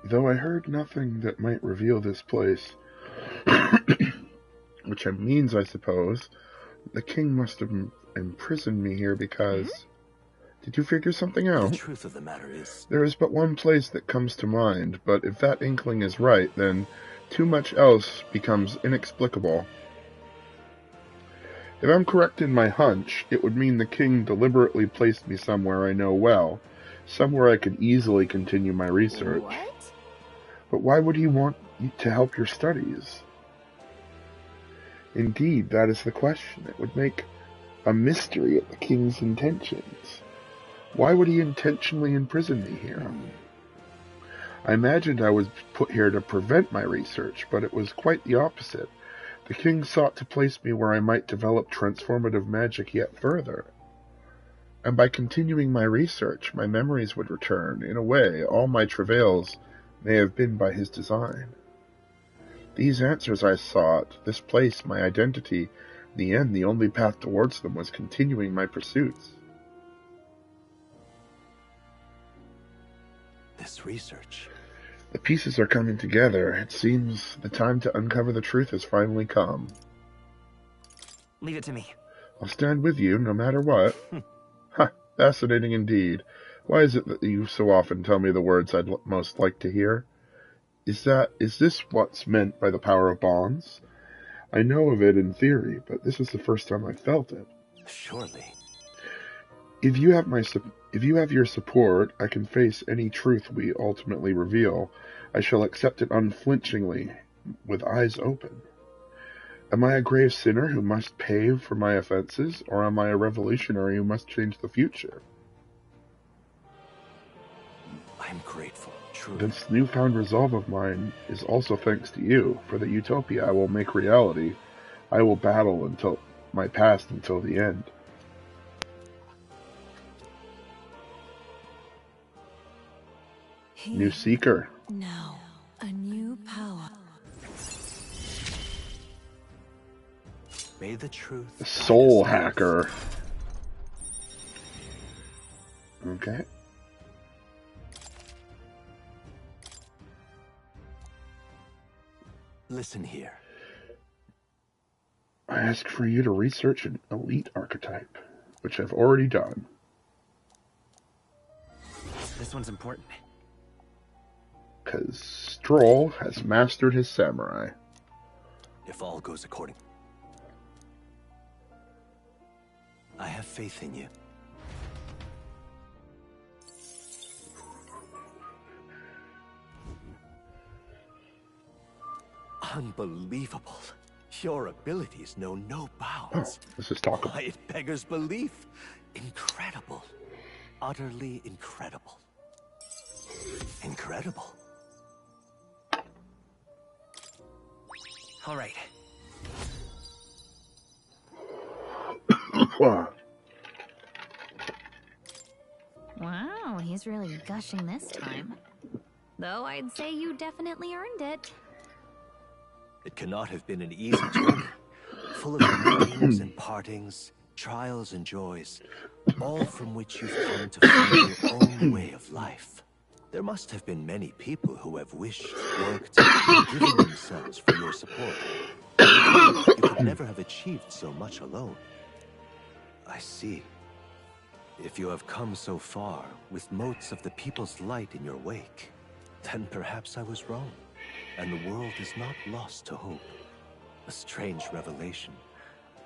Though I heard nothing that might reveal this place, which means, I suppose, the king must have imprisoned me here because... Did you figure something out? The truth of the matter is... There is but one place that comes to mind, but if that inkling is right, then too much else becomes inexplicable. If I'm correct in my hunch, it would mean the king deliberately placed me somewhere I know well, somewhere I could easily continue my research. What? But why would he want you to help your studies? Indeed, that is the question. It would make a mystery at the king's intentions. Why would he intentionally imprison me here? I imagined I was put here to prevent my research, but it was quite the opposite. The king sought to place me where I might develop transformative magic yet further. And by continuing my research, my memories would return. In a way, all my travails may have been by his design. These answers I sought, this place, my identity, in the end, the only path towards them was continuing my pursuits. This research. The pieces are coming together. It seems the time to uncover the truth has finally come. Leave it to me. I'll stand with you, no matter what. Ha! Fascinating indeed. Why is it that you so often tell me the words I'd most like to hear? Is this what's meant by the power of bonds? I know of it in theory, but this is the first time I've felt it. Surely. If you have your support, I can face any truth we ultimately reveal. I shall accept it unflinchingly, with eyes open. Am I a grave sinner who must pay for my offenses, or am I a revolutionary who must change the future? I'm grateful, truly. This newfound resolve of mine is also thanks to you. For the utopia I will make reality, I will battle until my past until the end. New seeker. Now, a new power. May the truth... Soul hacker. Okay. Listen here. I asked for you to research an elite archetype, which I've already done. This one's important. Because Stroll has mastered his samurai. If all goes according... I have faith in you. Unbelievable. Your abilities know no bounds. Oh, this is talkable. Why, it beggars belief. Incredible. Utterly incredible. Incredible. All right. Wow, he's really gushing this time. Though I'd say you definitely earned it. It cannot have been an easy journey, full of meetings and partings, trials and joys, all from which you've come to find your own way of life. There must have been many people who have wished, worked, and given themselves for your support. In truth, you could never have achieved so much alone. I see. If you have come so far, with motes of the people's light in your wake, then perhaps I was wrong, and the world is not lost to hope. A strange revelation,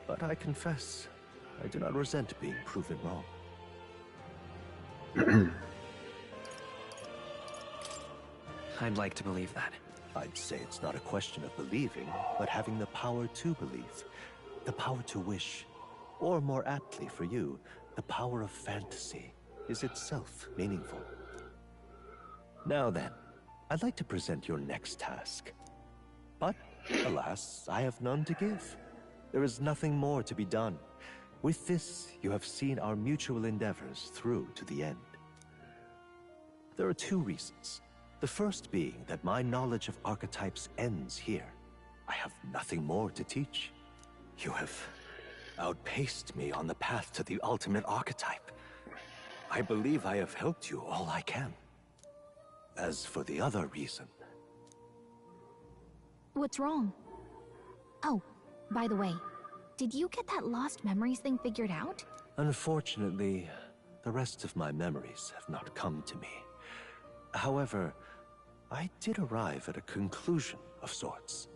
but I confess, I do not resent being proven wrong. I'd like to believe that. I'd say it's not a question of believing, but having the power to believe. The power to wish. Or more aptly for you, the power of fantasy is itself meaningful. Now then, I'd like to present your next task. But, alas, I have none to give. There is nothing more to be done. With this, you have seen our mutual endeavors through to the end. There are two reasons. The first being that my knowledge of archetypes ends here. I have nothing more to teach. You have outpaced me on the path to the ultimate archetype. I believe I have helped you all I can. As for the other reason... What's wrong? Oh, by the way, did you get that lost memories thing figured out? Unfortunately, the rest of my memories have not come to me. However, I did arrive at a conclusion of sorts.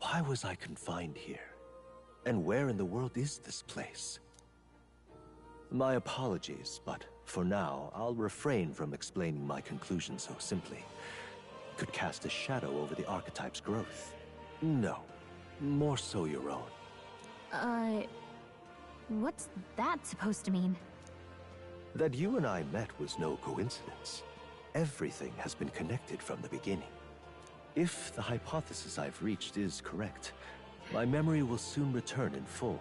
Why was I confined here? And where in the world is this place? My apologies, but for now, I'll refrain from explaining my conclusion so simply. It could cast a shadow over the archetype's growth. No, more so your own. What's that supposed to mean? That you and I met was no coincidence. Everything has been connected from the beginning. If the hypothesis I've reached is correct, my memory will soon return in full,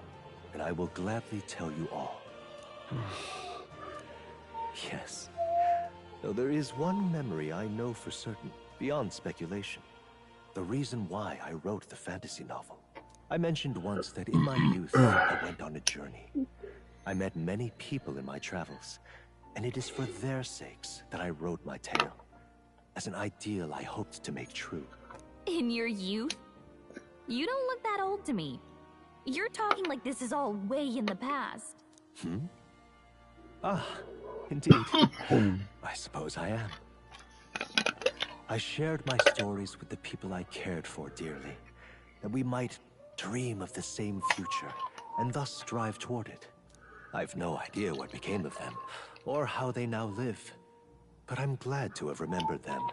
and I will gladly tell you all. Yes, though there is one memory I know for certain, beyond speculation. The reason why I wrote the fantasy novel. I mentioned once that in my youth, I went on a journey. I met many people in my travels, and it is for their sakes that I wrote my tale, as an ideal I hoped to make true. In your youth? You don't look that old to me. You're talking like this is all way in the past. Ah, indeed. I suppose I am. I shared my stories with the people I cared for dearly, that we might dream of the same future, and thus strive toward it. I've no idea what became of them, or how they now live, but I'm glad to have remembered them.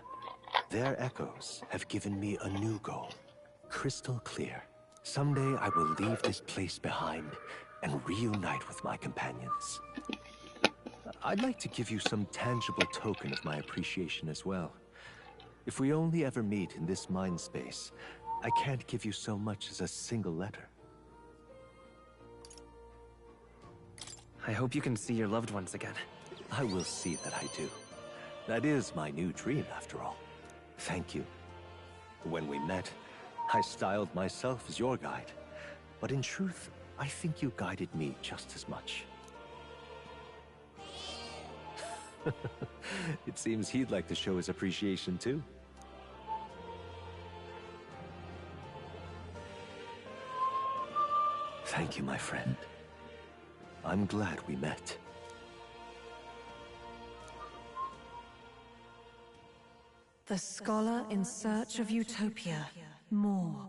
Their echoes have given me a new goal, crystal clear. Someday I will leave this place behind and reunite with my companions. I'd like to give you some tangible token of my appreciation as well. If we only ever meet in this mind space, I can't give you so much as a single letter. I hope you can see your loved ones again. I will see that I do. That is my new dream, after all. Thank you. When we met, I styled myself as your guide. But in truth, I think you guided me just as much. It seems he'd like to show his appreciation too. Thank you, my friend. I'm glad we met. The scholar in search of utopia, more,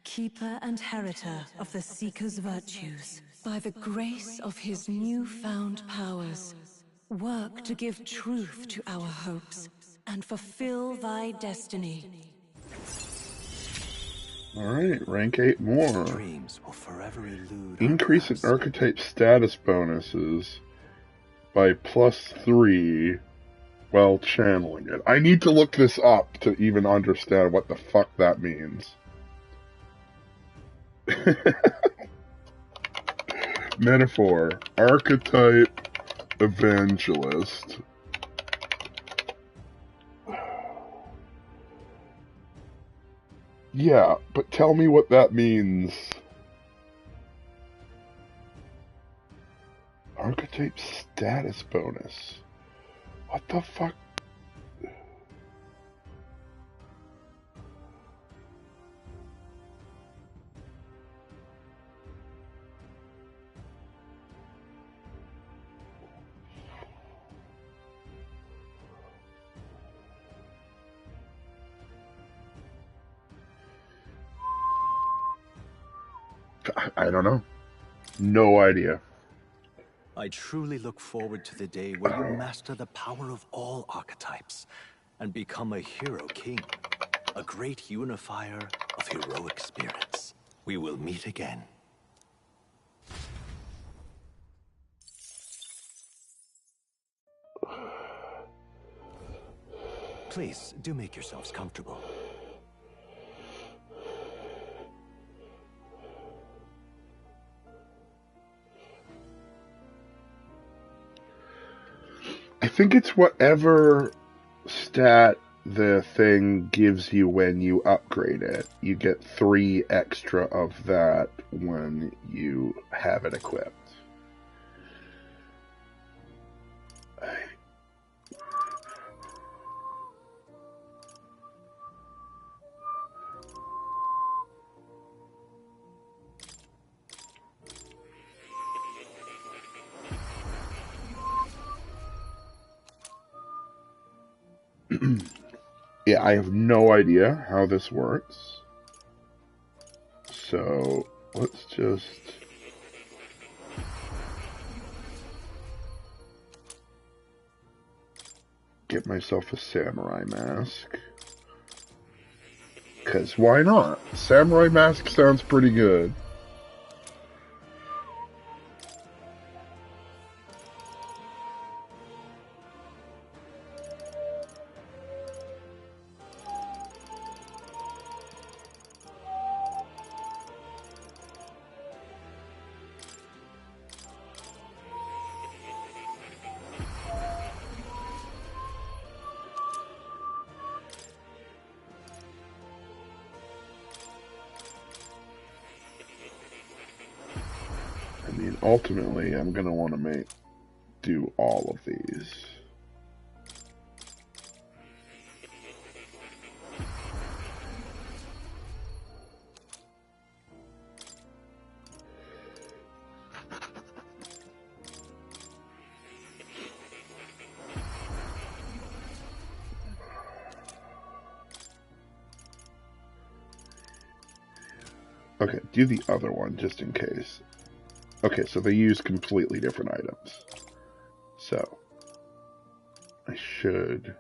keeper and heritor of the seeker's virtues. By the grace of his newfound powers, work to give truth to our hopes and fulfill thy destiny. Alright, rank 8 more. Dreams will forever elude. Increase in archetype status bonuses by +3 while channeling it. I need to look this up to even understand what the fuck that means. Metaphor. Archetype evangelist. Yeah, but tell me what that means. Archetype status bonus. What the fuck? I don't know. No idea. I truly look forward to the day where you master the power of all archetypes and become a hero king, a great unifier of heroic spirits. We will meet again. Please, do make yourselves comfortable. I think it's whatever stat the thing gives you when you upgrade it. You get 3 extra of that when you have it equipped. Yeah, I have no idea how this works. So, let's just... get myself a samurai mask. Because why not? Samurai mask sounds pretty good. I mean, ultimately, I'm going to want to do all of these. Okay, do the other one just in case. Okay, so they use completely different items. So, I should...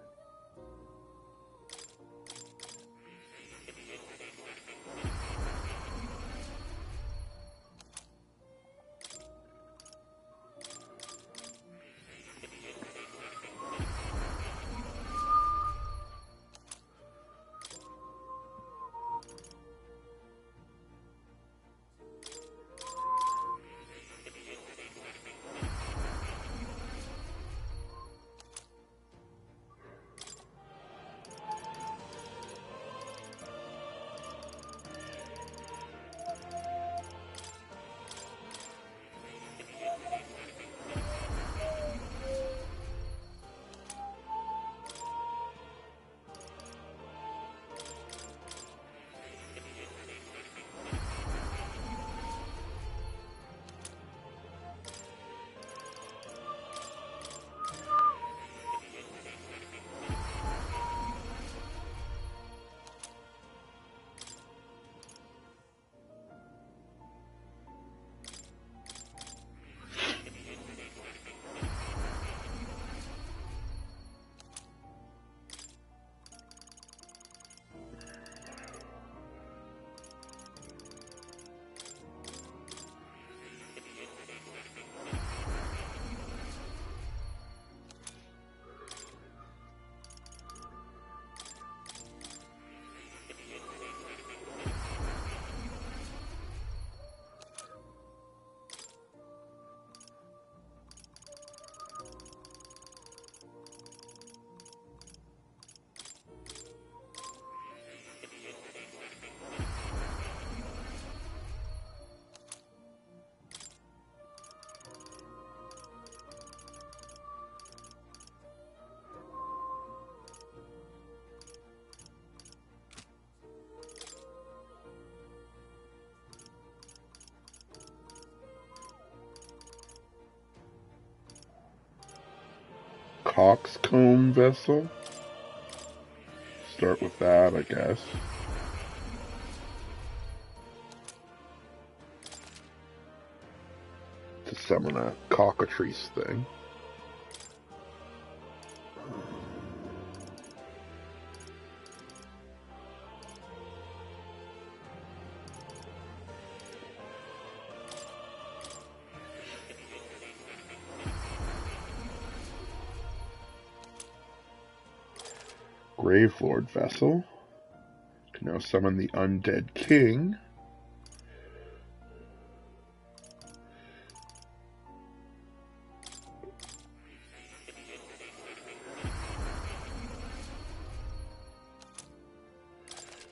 coxcomb vessel. Start with that, I guess. To summon a cockatrice thing. Gravelord vessel. Can now summon the undead king.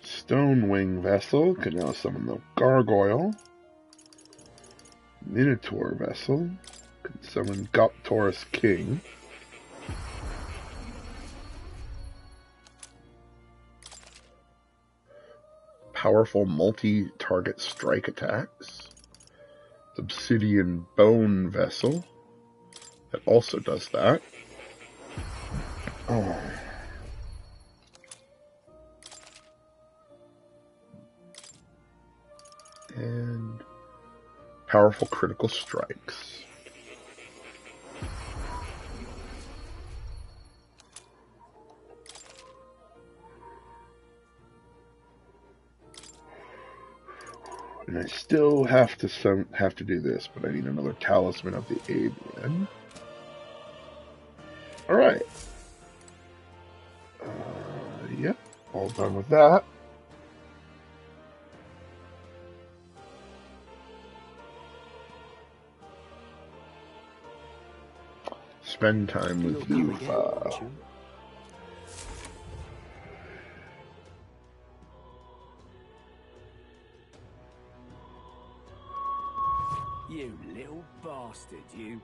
Stonewing vessel can now summon the gargoyle. Minotaur vessel can summon Goptaurus king. Powerful multi-target strike attacks. Obsidian bone vessel that also does that. Oh. And powerful critical strikes. And I still have to do this, but I need another Talisman of the Avian. Alright. Yep, all done with that. Spend time with Yufa. You little bastard, you.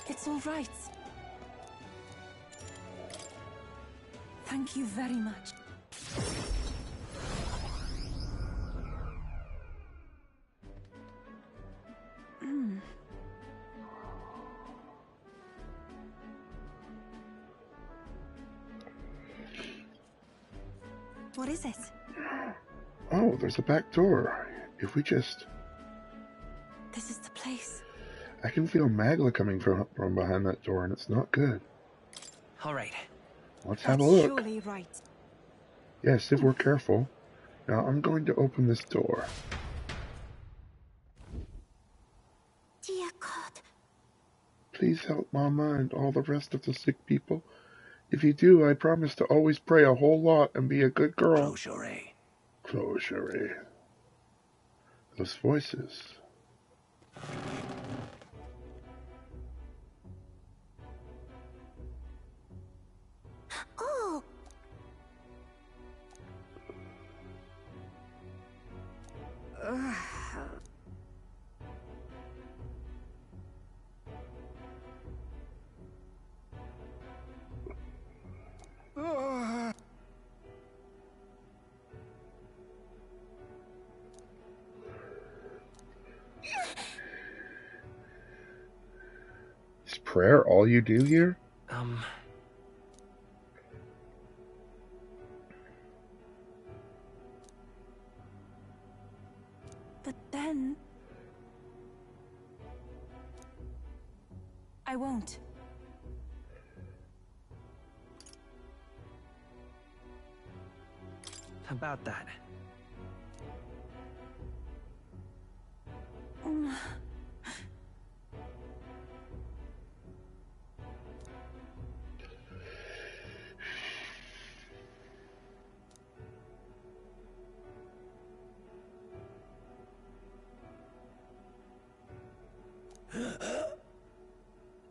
It's all right. Thank you very much. What is it? Oh, there's a back door. If we just... This is the place. I can feel Magla coming from behind that door, and it's not good. All right. Let's have a look. Surely right. Yes, if we're careful. Now, I'm going to open this door. Dear God. Please help Mama and all the rest of the sick people. If you do, I promise to always pray a whole lot and be a good girl. Closure. Those voices. Oh. Is prayer all you do here? But then... I won't. About that.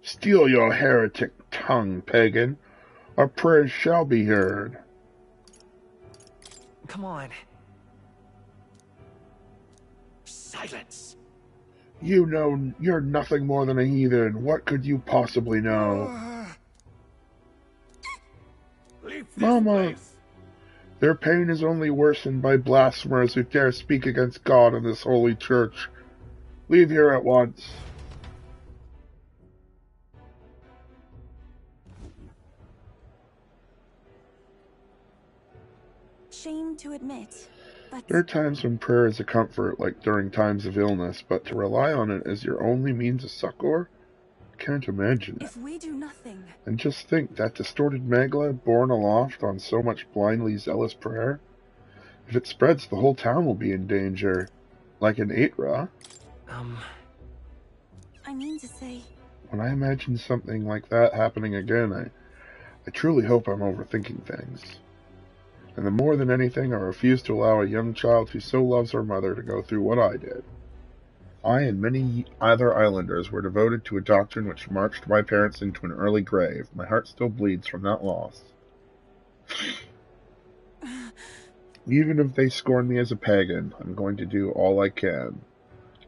Steal your heretic tongue, pagan. Our prayers shall be heard. Come on. Silence. You know you're nothing more than a heathen. What could you possibly know? Leave this Mama! place. Their pain is only worsened by blasphemers who dare speak against God and this holy church. Leave here at once. Shame to admit, but There are times when prayer is a comfort, like during times of illness, but to rely on it as your only means of succor? I can't imagine it. if we do nothing, And just think, that distorted Megla, borne aloft on so much blindly zealous prayer, if it spreads, the whole town will be in danger. Like an Aitra. I mean to say, When I imagine something like that happening again, I truly hope I'm overthinking things. And then more than anything, I refuse to allow a young child who so loves her mother to go through what I did. I and many other islanders were devoted to a doctrine which marched my parents into an early grave. My heart still bleeds from that loss. Even if they scorn me as a pagan, I'm going to do all I can.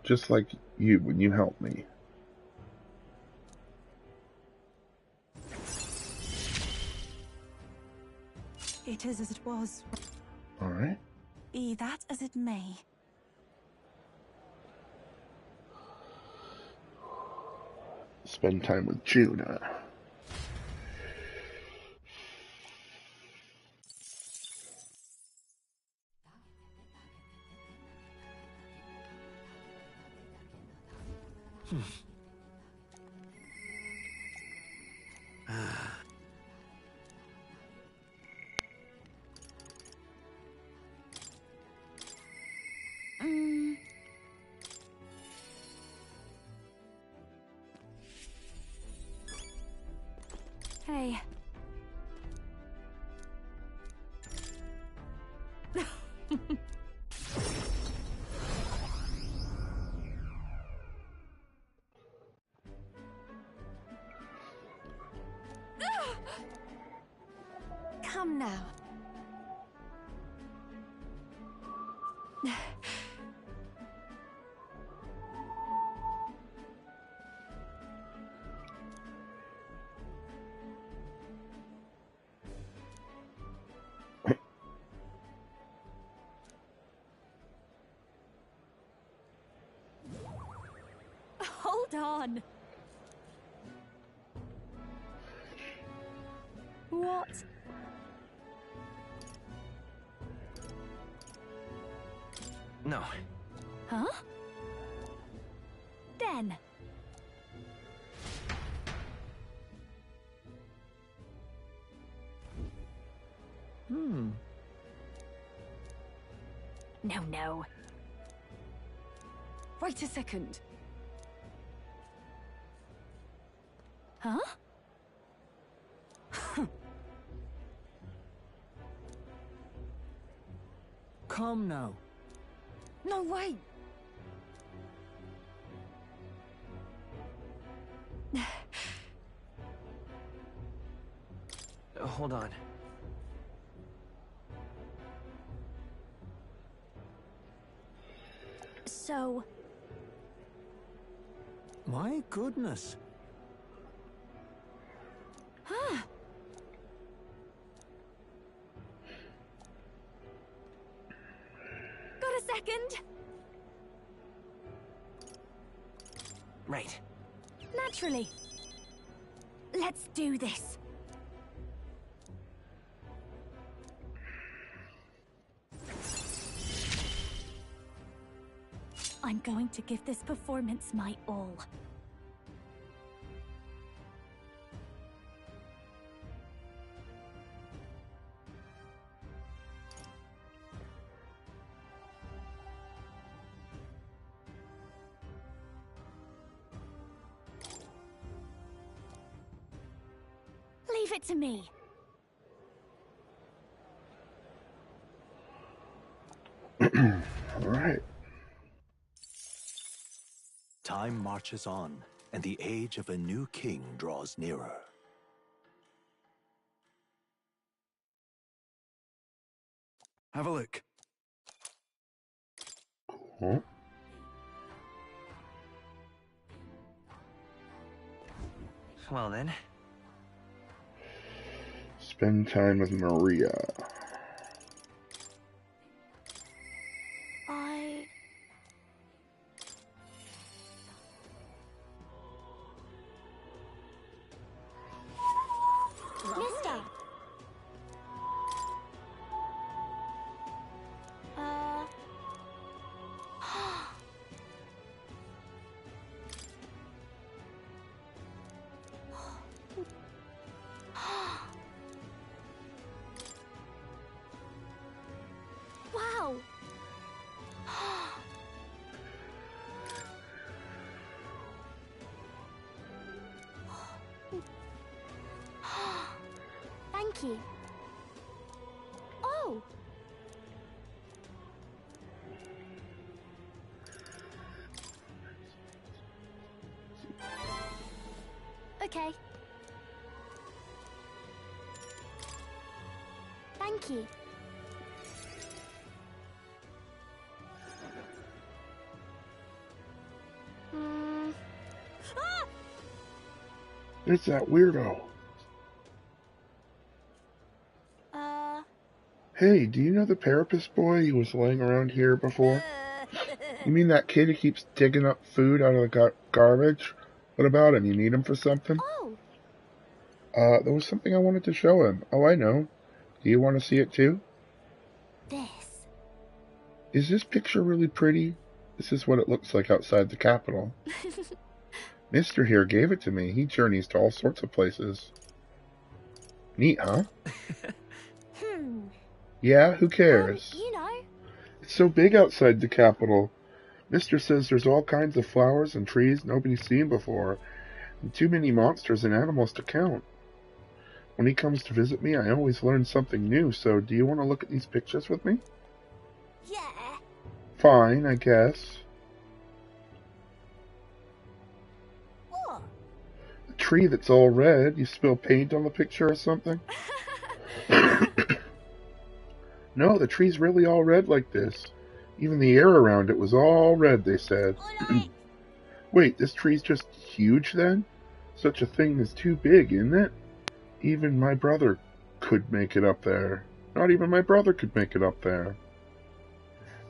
Just like you when you helped me. it is as it was. Alright. Be that as it may. Spend time with Juna. Hey. Come now. Hold on. What? No. Huh? Den. No. Wait a second. Huh? Come now. No way. Hold on. So... My goodness. Huh? Got a second? Right. Naturally. Let's do this. I'm going to give this performance my all. Leave it to me. All right. Time marches on, and the age of a new king draws nearer. Have a look. Huh? Well then. Spend time with Maria. Mister. Wow. Thank you. Oh. Okay. Thank you. Ah! It's that weirdo. Hey, do you know the Parapus boy who was laying around here before? You mean that kid who keeps digging up food out of the garbage? What about him? You need him for something? Oh. There was something I wanted to show him. Oh, I know. Do you want to see it too? This. Is this picture really pretty? This is what it looks like outside the capital. Mister here gave it to me. He journeys to all sorts of places. Neat, huh? Yeah, who cares? You know. It's so big outside the capital. Mister says there's all kinds of flowers and trees nobody's seen before, and too many monsters and animals to count. When he comes to visit me, I always learn something new, so do you want to look at these pictures with me? Yeah. Fine, I guess. What? A tree that's all red. You spill paint on the picture or something? No, the tree's really all red like this. Even the air around it was all red, they said. Wait, this tree's just huge then? Such a thing is too big, isn't it? Even my brother could make it up there. Not even my brother could make it up there.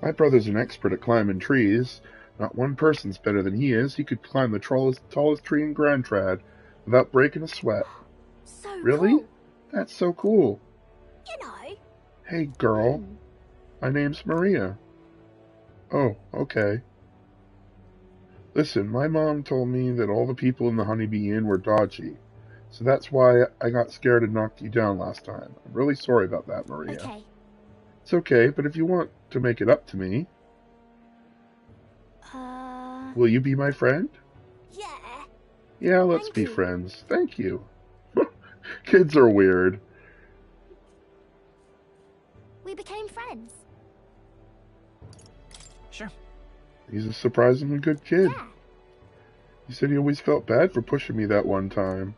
My brother's an expert at climbing trees. Not one person's better than he is. He could climb the tallest tree in Grand Trad without breaking a sweat. So really? Cool. That's so cool. You know. Hey, girl. My name's Maria. Oh, okay. Listen, my mom told me that all the people in the Honeybee Inn were dodgy. So that's why I got scared and knocked you down last time. I'm really sorry about that, Maria. Okay. It's okay, but if you want to make it up to me... Will you be my friend? Yeah. Yeah, let's be friends. Thank you. Kids are weird. We became friends. Sure. He's a surprisingly good kid. Yeah. He said he always felt bad for pushing me that one time.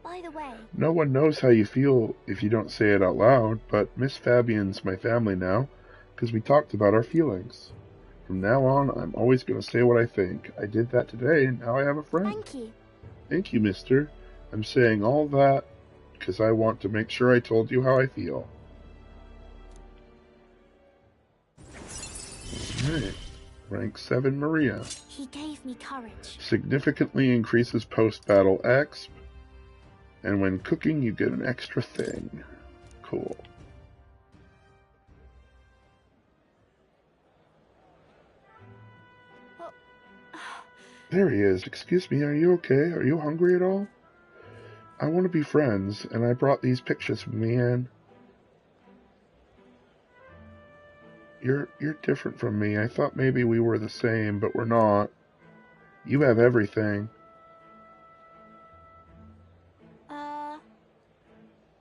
By the way... No one knows how you feel if you don't say it out loud, but Miss Fabian's my family now, because we talked about our feelings. From now on, I'm always going to say what I think. I did that today, and now I have a friend. Thank you. Thank you, mister. I'm saying all that because I want to make sure I told you how I feel. Alright. Rank 7 Maria. He gave me courage. Significantly increases post-battle exp. And when cooking, you get an extra thing. Cool. There he is. Excuse me, are you okay? Are you hungry at all? I want to be friends, and I brought these pictures with me, and... You're different from me. I thought maybe we were the same, but we're not. You have everything.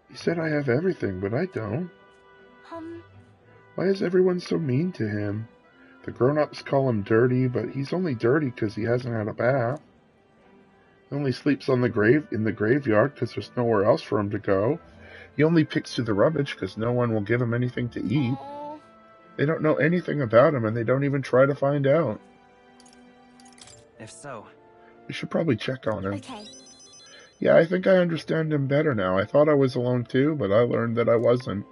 You said I have everything, but I don't. Why is everyone so mean to him? The grown-ups call him dirty, but he's only dirty because he hasn't had a bath. He only sleeps on in the graveyard because there's nowhere else for him to go. He only picks through the rubbish because no one will give him anything to eat. They don't know anything about him, and they don't even try to find out. If so... We should probably check on him. Okay. Yeah, I think I understand him better now. I thought I was alone too, but I learned that I wasn't.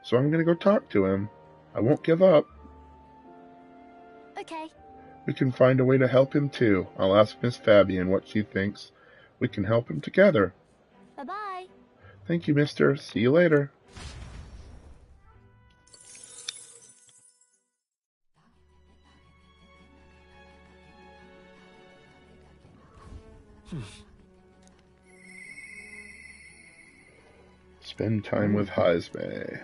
So I'm gonna go talk to him. I won't give up. Okay. We can find a way to help him too. I'll ask Miss Fabian what she thinks. We can help him together. Bye-bye. Thank you, mister. See you later. Spend time with Hazme.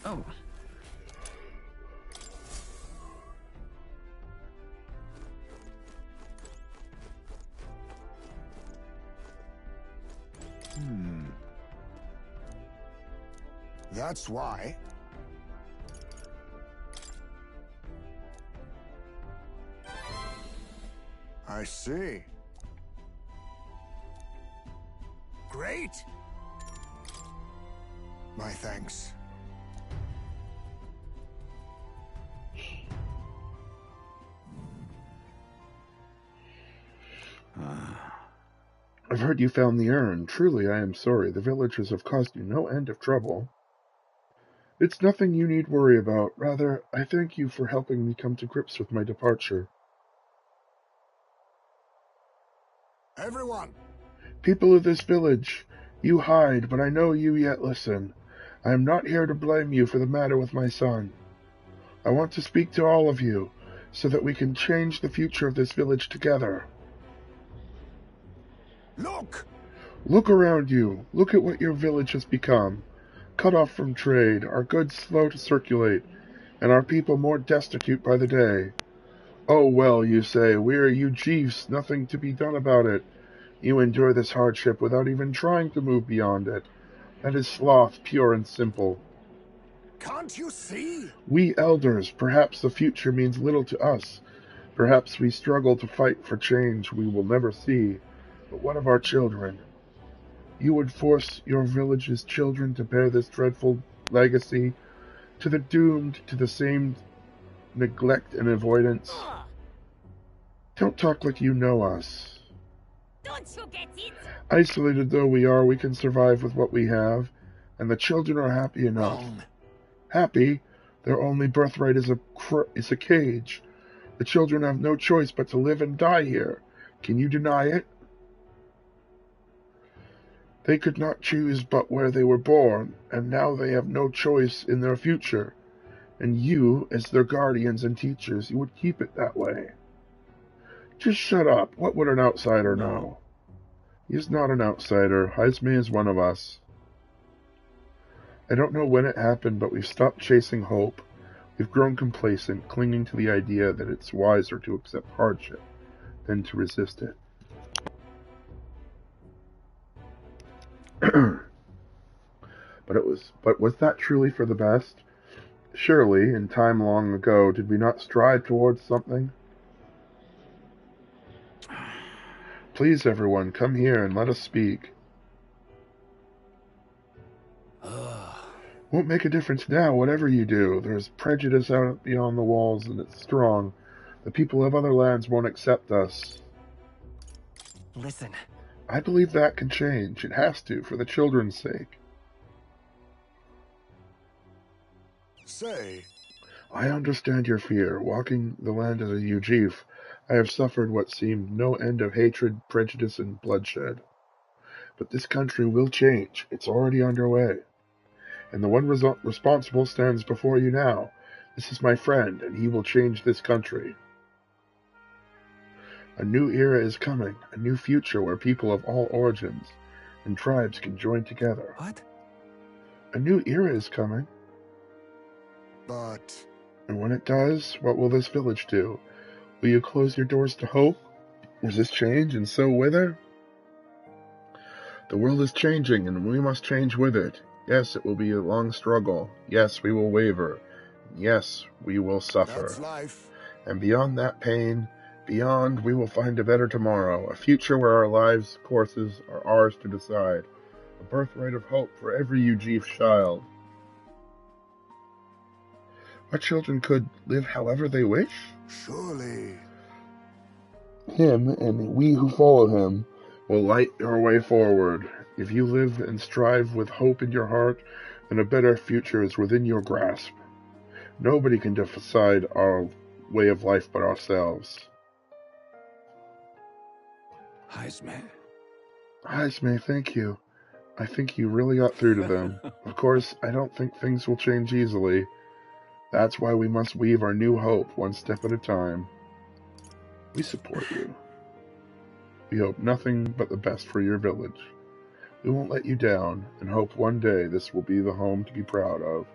Oh. That's why. I see. Great. My thanks. I've heard you found the urn. Truly, I am sorry. The villagers have caused you no end of trouble. It's nothing you need worry about. Rather, I thank you for helping me come to grips with my departure. Everyone! People of this village, you hide, but I know you yet listen. I am not here to blame you for the matter with my son. I want to speak to all of you, so that we can change the future of this village together. Look! Look around you. Look at what your village has become. Cut off from trade, our goods slow to circulate, and our people more destitute by the day. Oh well, you say, we are you chiefs, nothing to be done about it. You endure this hardship without even trying to move beyond it. That is sloth, pure and simple. Can't you see? We elders, perhaps the future means little to us. Perhaps we struggle to fight for change we will never see. But what of our children? You would force your village's children to bear this dreadful legacy, to the doomed to the same neglect and avoidance. Don't talk like you know us. Don't you get it? Isolated though we are, we can survive with what we have, and the children are happy enough. Wrong. Happy? Their only birthright is a cage. The children have no choice but to live and die here. Can you deny it? They could not choose but where they were born, and now they have no choice in their future. And you, as their guardians and teachers, you would keep it that way. Just shut up. What would an outsider know? He's not an outsider. Hazme is one of us. I don't know when it happened, but we've stopped chasing hope. We've grown complacent, clinging to the idea that it's wiser to accept hardship than to resist it. But was that truly for the best? Surely, in time long ago, did we not strive towards something? Please, everyone, come here and let us speak. Won't make a difference now, whatever you do. There's prejudice out beyond the walls, and it's strong. The people of other lands won't accept us. Listen. I believe that can change. It has to, for the children's sake. Say. I understand your fear. Walking the land as a Ujif, I have suffered what seemed no end of hatred, prejudice, and bloodshed. But this country will change. It's already underway. And the one responsible stands before you now. This is my friend, and he will change this country. A new era is coming, a new future where people of all origins and tribes can join together. What? A new era is coming. But... And when it does, what will this village do? Will you close your doors to hope? Resist change and so wither? The world is changing, and we must change with it. Yes, it will be a long struggle. Yes, we will waver. Yes, we will suffer. That's life. And beyond that pain, beyond, we will find a better tomorrow, a future where our lives' courses are ours to decide, a birthright of hope for every Ujif child. Our children could live however they wish? Surely. Him, and we who follow him, will light your way forward. If you live and strive with hope in your heart, then a better future is within your grasp. Nobody can decide our way of life but ourselves. Heisme, thank you. I think you really got through to them. Of course, I don't think things will change easily. That's why we must weave our new hope one step at a time. We support you. We hope nothing but the best for your village. We won't let you down, and hope one day this will be the home to be proud of.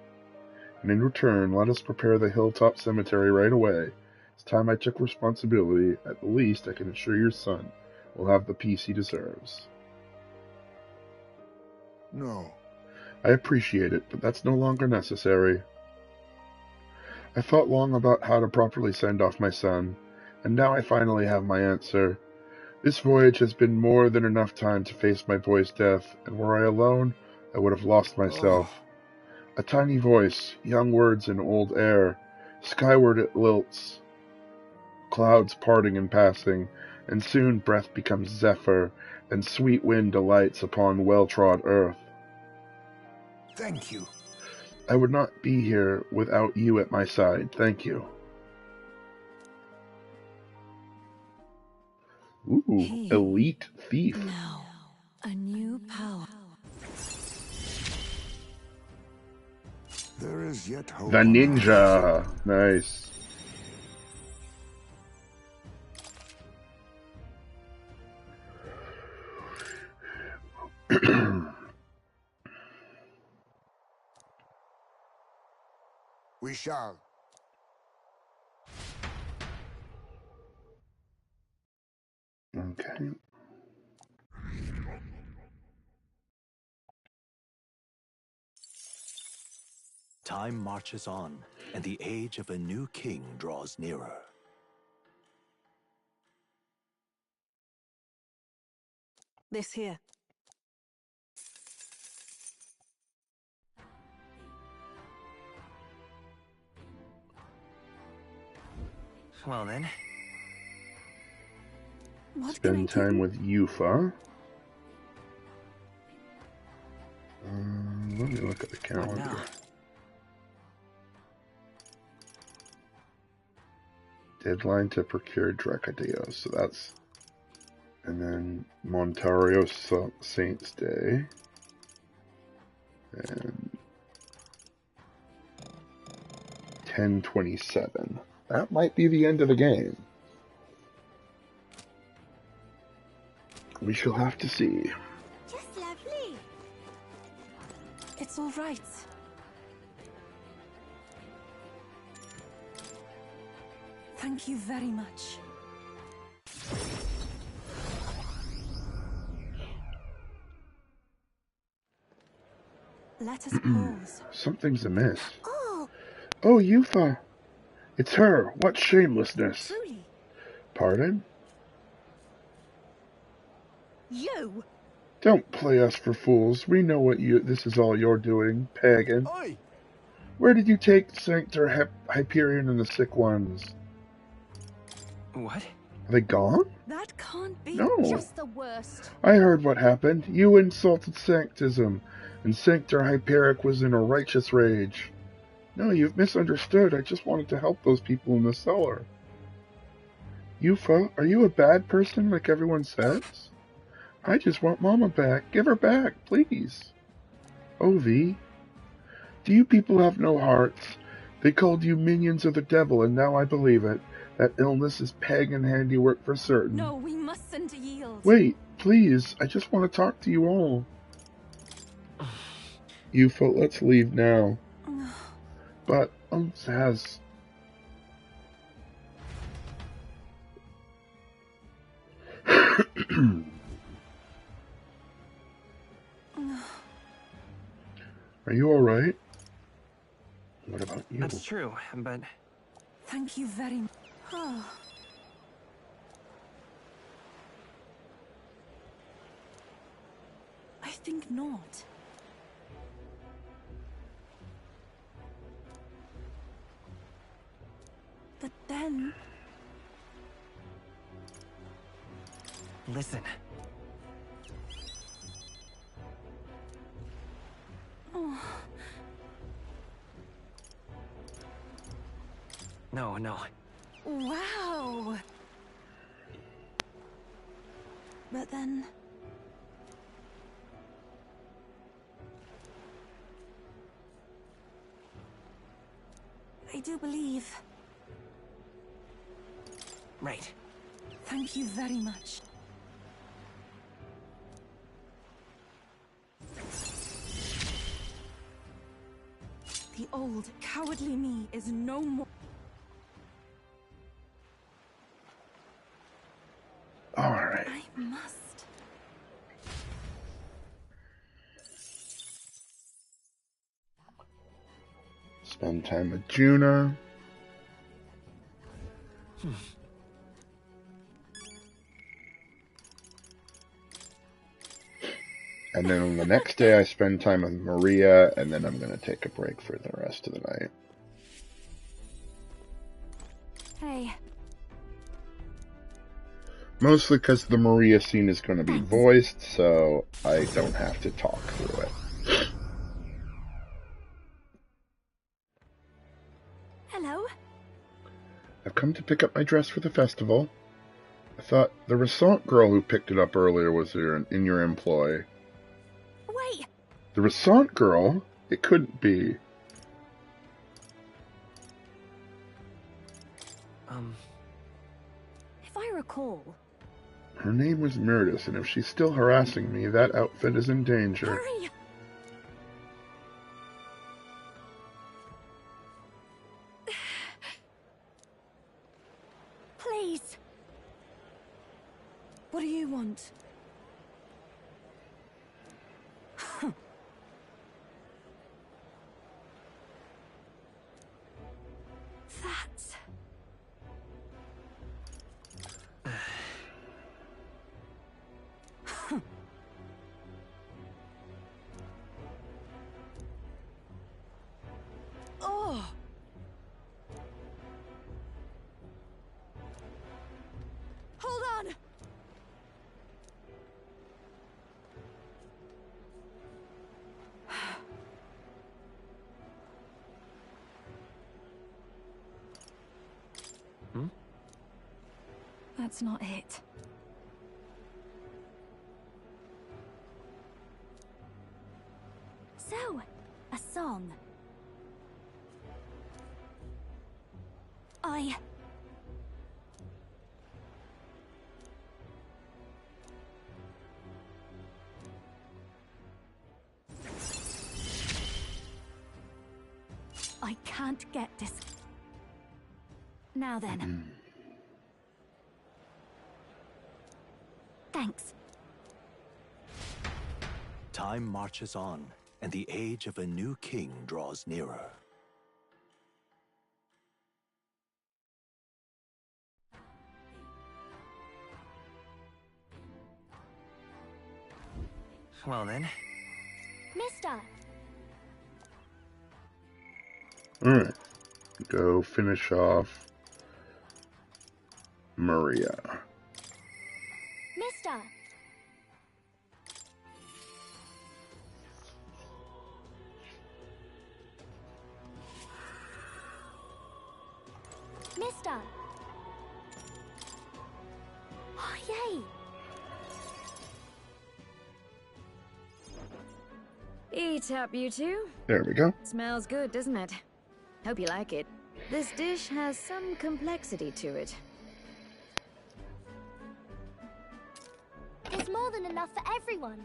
And in return, let us prepare the hilltop cemetery right away. It's time I took responsibility. At the least, I can assure your son will have the peace he deserves. No. I appreciate it, but that's no longer necessary. I thought long about how to properly send off my son, and now I finally have my answer. This voyage has been more than enough time to face my boy's death, and were I alone, I would have lost myself. A tiny voice, young words in old air, skyward it lilts, clouds parting and passing, and soon breath becomes zephyr, and sweet wind alights upon well-trod earth. Thank you. I would not be here without you at my side. Thank you. Ooh, elite thief. Now, a new power. There is yet hope. The ninja. Nice. We shall. Okay. Time marches on, and the age of a new king draws nearer. This here. Well then. Spend time with Yufa. Let me look at the calendar. Deadline to procure Dracadio, so that's... And then Montario Saints Day. And 10/27. That might be the end of the game. We shall have to see. Just lovely. It's all right. Thank you very much. Let us pause. Something's amiss. Oh, Yufa! It's her! What shamelessness! Truly. Pardon? You! Don't play us for fools. We know what this is all you're doing, pagan. Oi! Where did you take Sanctor, Hyperion, and the sick ones? What? Are they gone? That can't be. No. Just the worst. I heard what happened. You insulted Sanctism, and Sanctor Hyperic was in a righteous rage. No, you've misunderstood. I just wanted to help those people in the cellar. Yufa, are you a bad person like everyone says? I just want Mama back. Give her back, please. Ovi, do you people have no hearts? They called you minions of the devil, and now I believe it. That illness is pagan handiwork for certain. No, we mustn't yield. Wait, please. I just want to talk to you all. Yufa, let's leave now. But, Zaz... Are you alright? What about you? That's true, but... Thank you very much. Oh. I think not. But then... Listen. Oh. No. Wow! But then... I do believe... Right. Thank you very much. The old, cowardly me is no more. All right. I must. Spend time with Juna. And then on the next day, I spend time with Maria, and then I'm going to take a break for the rest of the night. Hey. Mostly because the Maria scene is going to be voiced, so I don't have to talk through it. Hello? I've come to pick up my dress for the festival. I thought the Resort girl who picked it up earlier was in your employ. Wait! The Resort girl? It couldn't be. If I recall... Her name was Myrtis, and if she's still harassing me, that outfit is in danger. Hurry! Please! What do you want? That's... Oh! Hold on! That's not it. So, a song. I can't get this. Now then. Thanks. Time marches on, and the age of a new king draws nearer. Well then. Mister! Alright. Go finish off Maria. Mister! Mister! Oh, yay! Eat up, you two. There we go. Smells good, doesn't it? Hope you like it. This dish has some complexity to it. There's more than enough for everyone.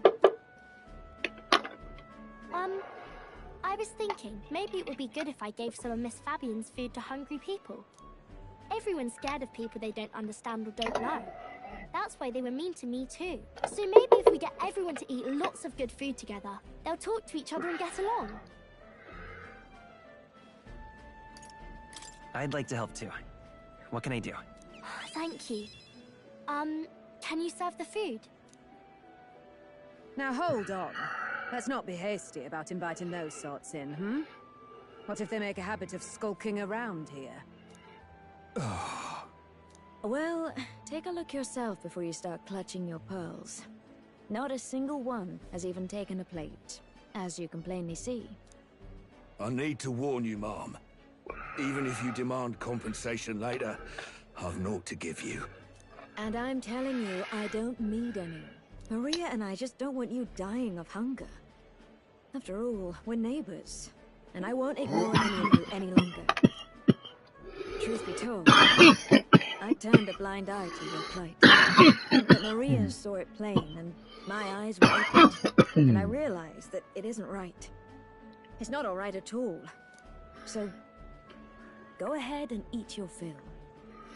I was thinking, maybe it would be good if I gave some of Miss Fabian's food to hungry people. Everyone's scared of people they don't understand or don't know. That's why they were mean to me too. So maybe if we get everyone to eat lots of good food together, they'll talk to each other and get along. I'd like to help too. What can I do? Thank you. Can you serve the food? Now hold on. Let's not be hasty about inviting those sorts in, hmm? What if they make a habit of skulking around here? Well, take a look yourself before you start clutching your pearls. Not a single one has even taken a plate, as you can plainly see. I need to warn you, Mom. Even if you demand compensation later, I've naught to give you. And I'm telling you, I don't need any. Maria and I just don't want you dying of hunger. After all, we're neighbors, and I won't ignore any of you any longer. Truth be told, I turned a blind eye to your plight. But Maria saw it plain, and my eyes were opened, and I realized that it isn't right. It's not all right at all. So, go ahead and eat your fill.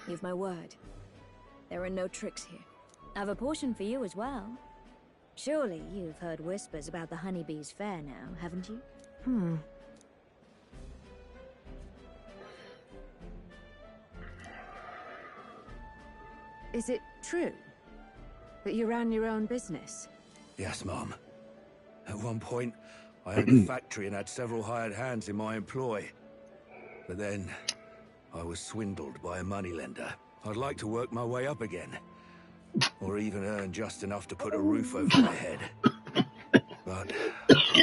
You've my word. There are no tricks here. I've a portion for you as well. Surely you've heard whispers about the honeybees fair now, haven't you? Is it true that you ran your own business? Yes, Mom. At one point, I owned a factory and had several hired hands in my employ. But then, I was swindled by a moneylender. I'd like to work my way up again. Or even earn just enough to put a roof over my head. But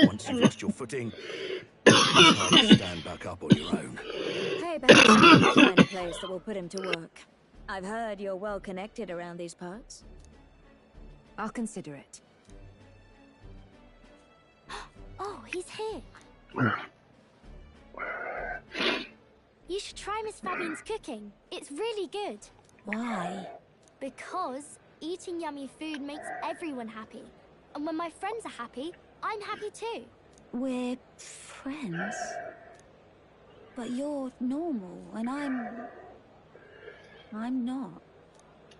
once you've lost your footing, it's hard to stand back up on your own. Hey, perhaps I can find a place that will put him to work. I've heard you're well connected around these parts. I'll consider it. Oh, he's here. You should try Miss Fabian's cooking. It's really good. Why? Because eating yummy food makes everyone happy. And when my friends are happy, I'm happy too. We're friends. But you're normal, and I'm not.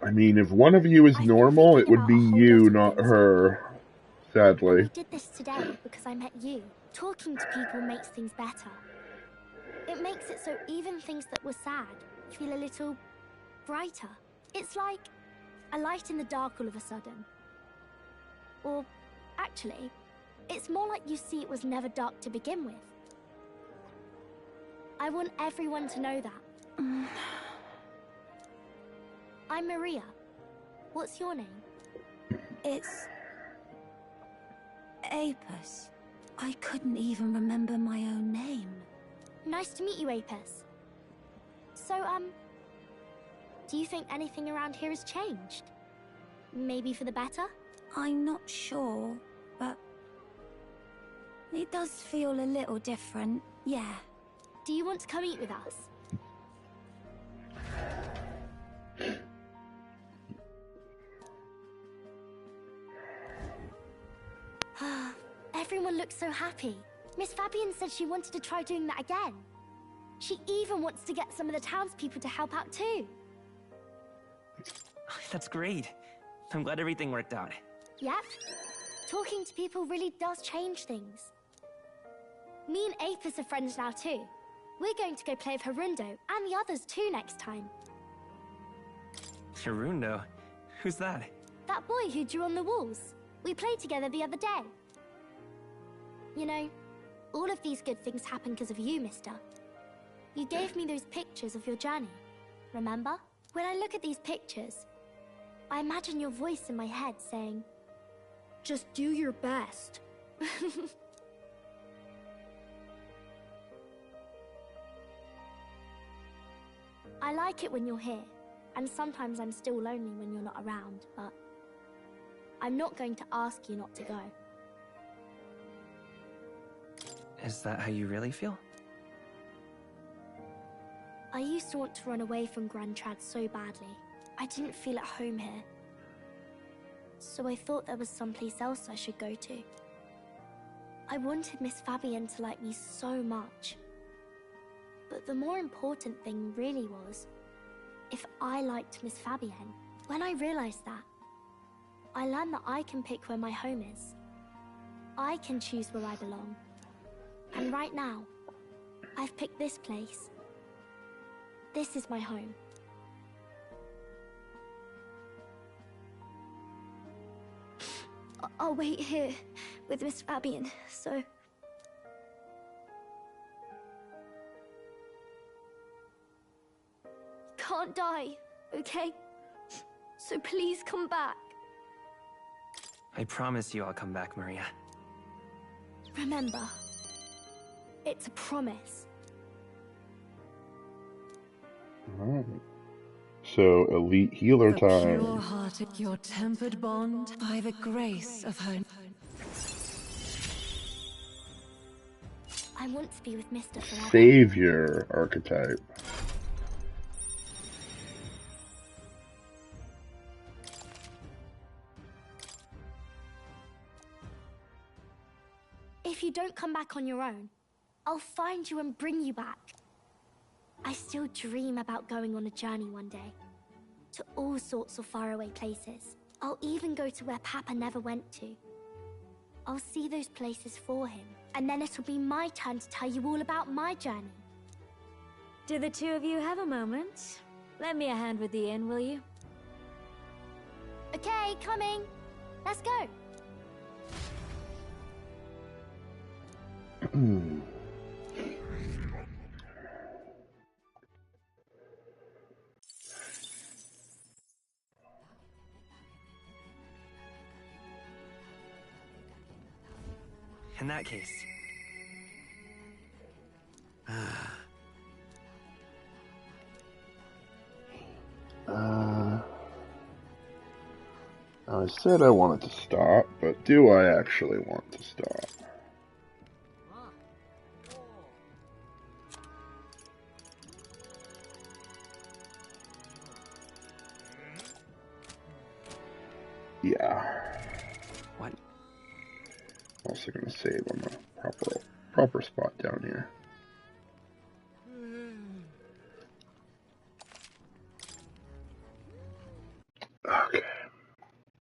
I mean, if one of you is normal, it would be you, not her. Sadly. I did this today because I met you. Talking to people makes things better. It makes it so even things that were sad feel a little brighter. It's like a light in the dark all of a sudden. Or, actually, it's more like you see it was never dark to begin with. I want everyone to know that. I'm Maria. What's your name? It's... Apis. I couldn't even remember my own name. Nice to meet you, Apis. So, do you think anything around here has changed? Maybe for the better? I'm not sure, but... it does feel a little different, yeah. Do you want to come eat with us? Everyone looks so happy. Miss Fabian said she wanted to try doing that again. She even wants to get some of the townspeople to help out too. That's great. I'm glad everything worked out. Yep. Talking to people really does change things. Me and Apis are friends now too. We're going to go play with Harundo and the others too next time. Harundo? Who's that? That boy who drew on the walls. We played together the other day. You know, all of these good things happen because of you, mister. You gave me those pictures of your journey, remember? When I look at these pictures, I imagine your voice in my head saying, just do your best. I like it when you're here, and sometimes I'm still lonely when you're not around, but I'm not going to ask you not to go. Is that how you really feel? I used to want to run away from Grand Trad so badly. I didn't feel at home here. So I thought there was someplace else I should go to. I wanted Miss Fabian to like me so much. But the more important thing really was if I liked Miss Fabienne. When I realized that, I learned that I can pick where my home is. I can choose where I belong. And right now, I've picked this place. This is my home. I'll wait here with Miss Fabian, so... Can't die, okay? So please come back. I promise you I'll come back, Maria. Remember, it's a promise. Alright. So, elite healer time. Pure-hearted, your tempered bond by the grace of her. I want to be with Mr. forever. Savior archetype. If you don't come back on your own, I'll find you and bring you back. I still dream about going on a journey one day. To all sorts of faraway places. I'll even go to where Papa never went to. I'll see those places for him. And then it'll be my turn to tell you all about my journey. Do the two of you have a moment? Lend me a hand with the inn, will you? Okay, coming. Let's go. In that case... I said I wanted to stop, but do I actually want to stop? Yeah. What? Also gonna save on the proper spot down here. Okay.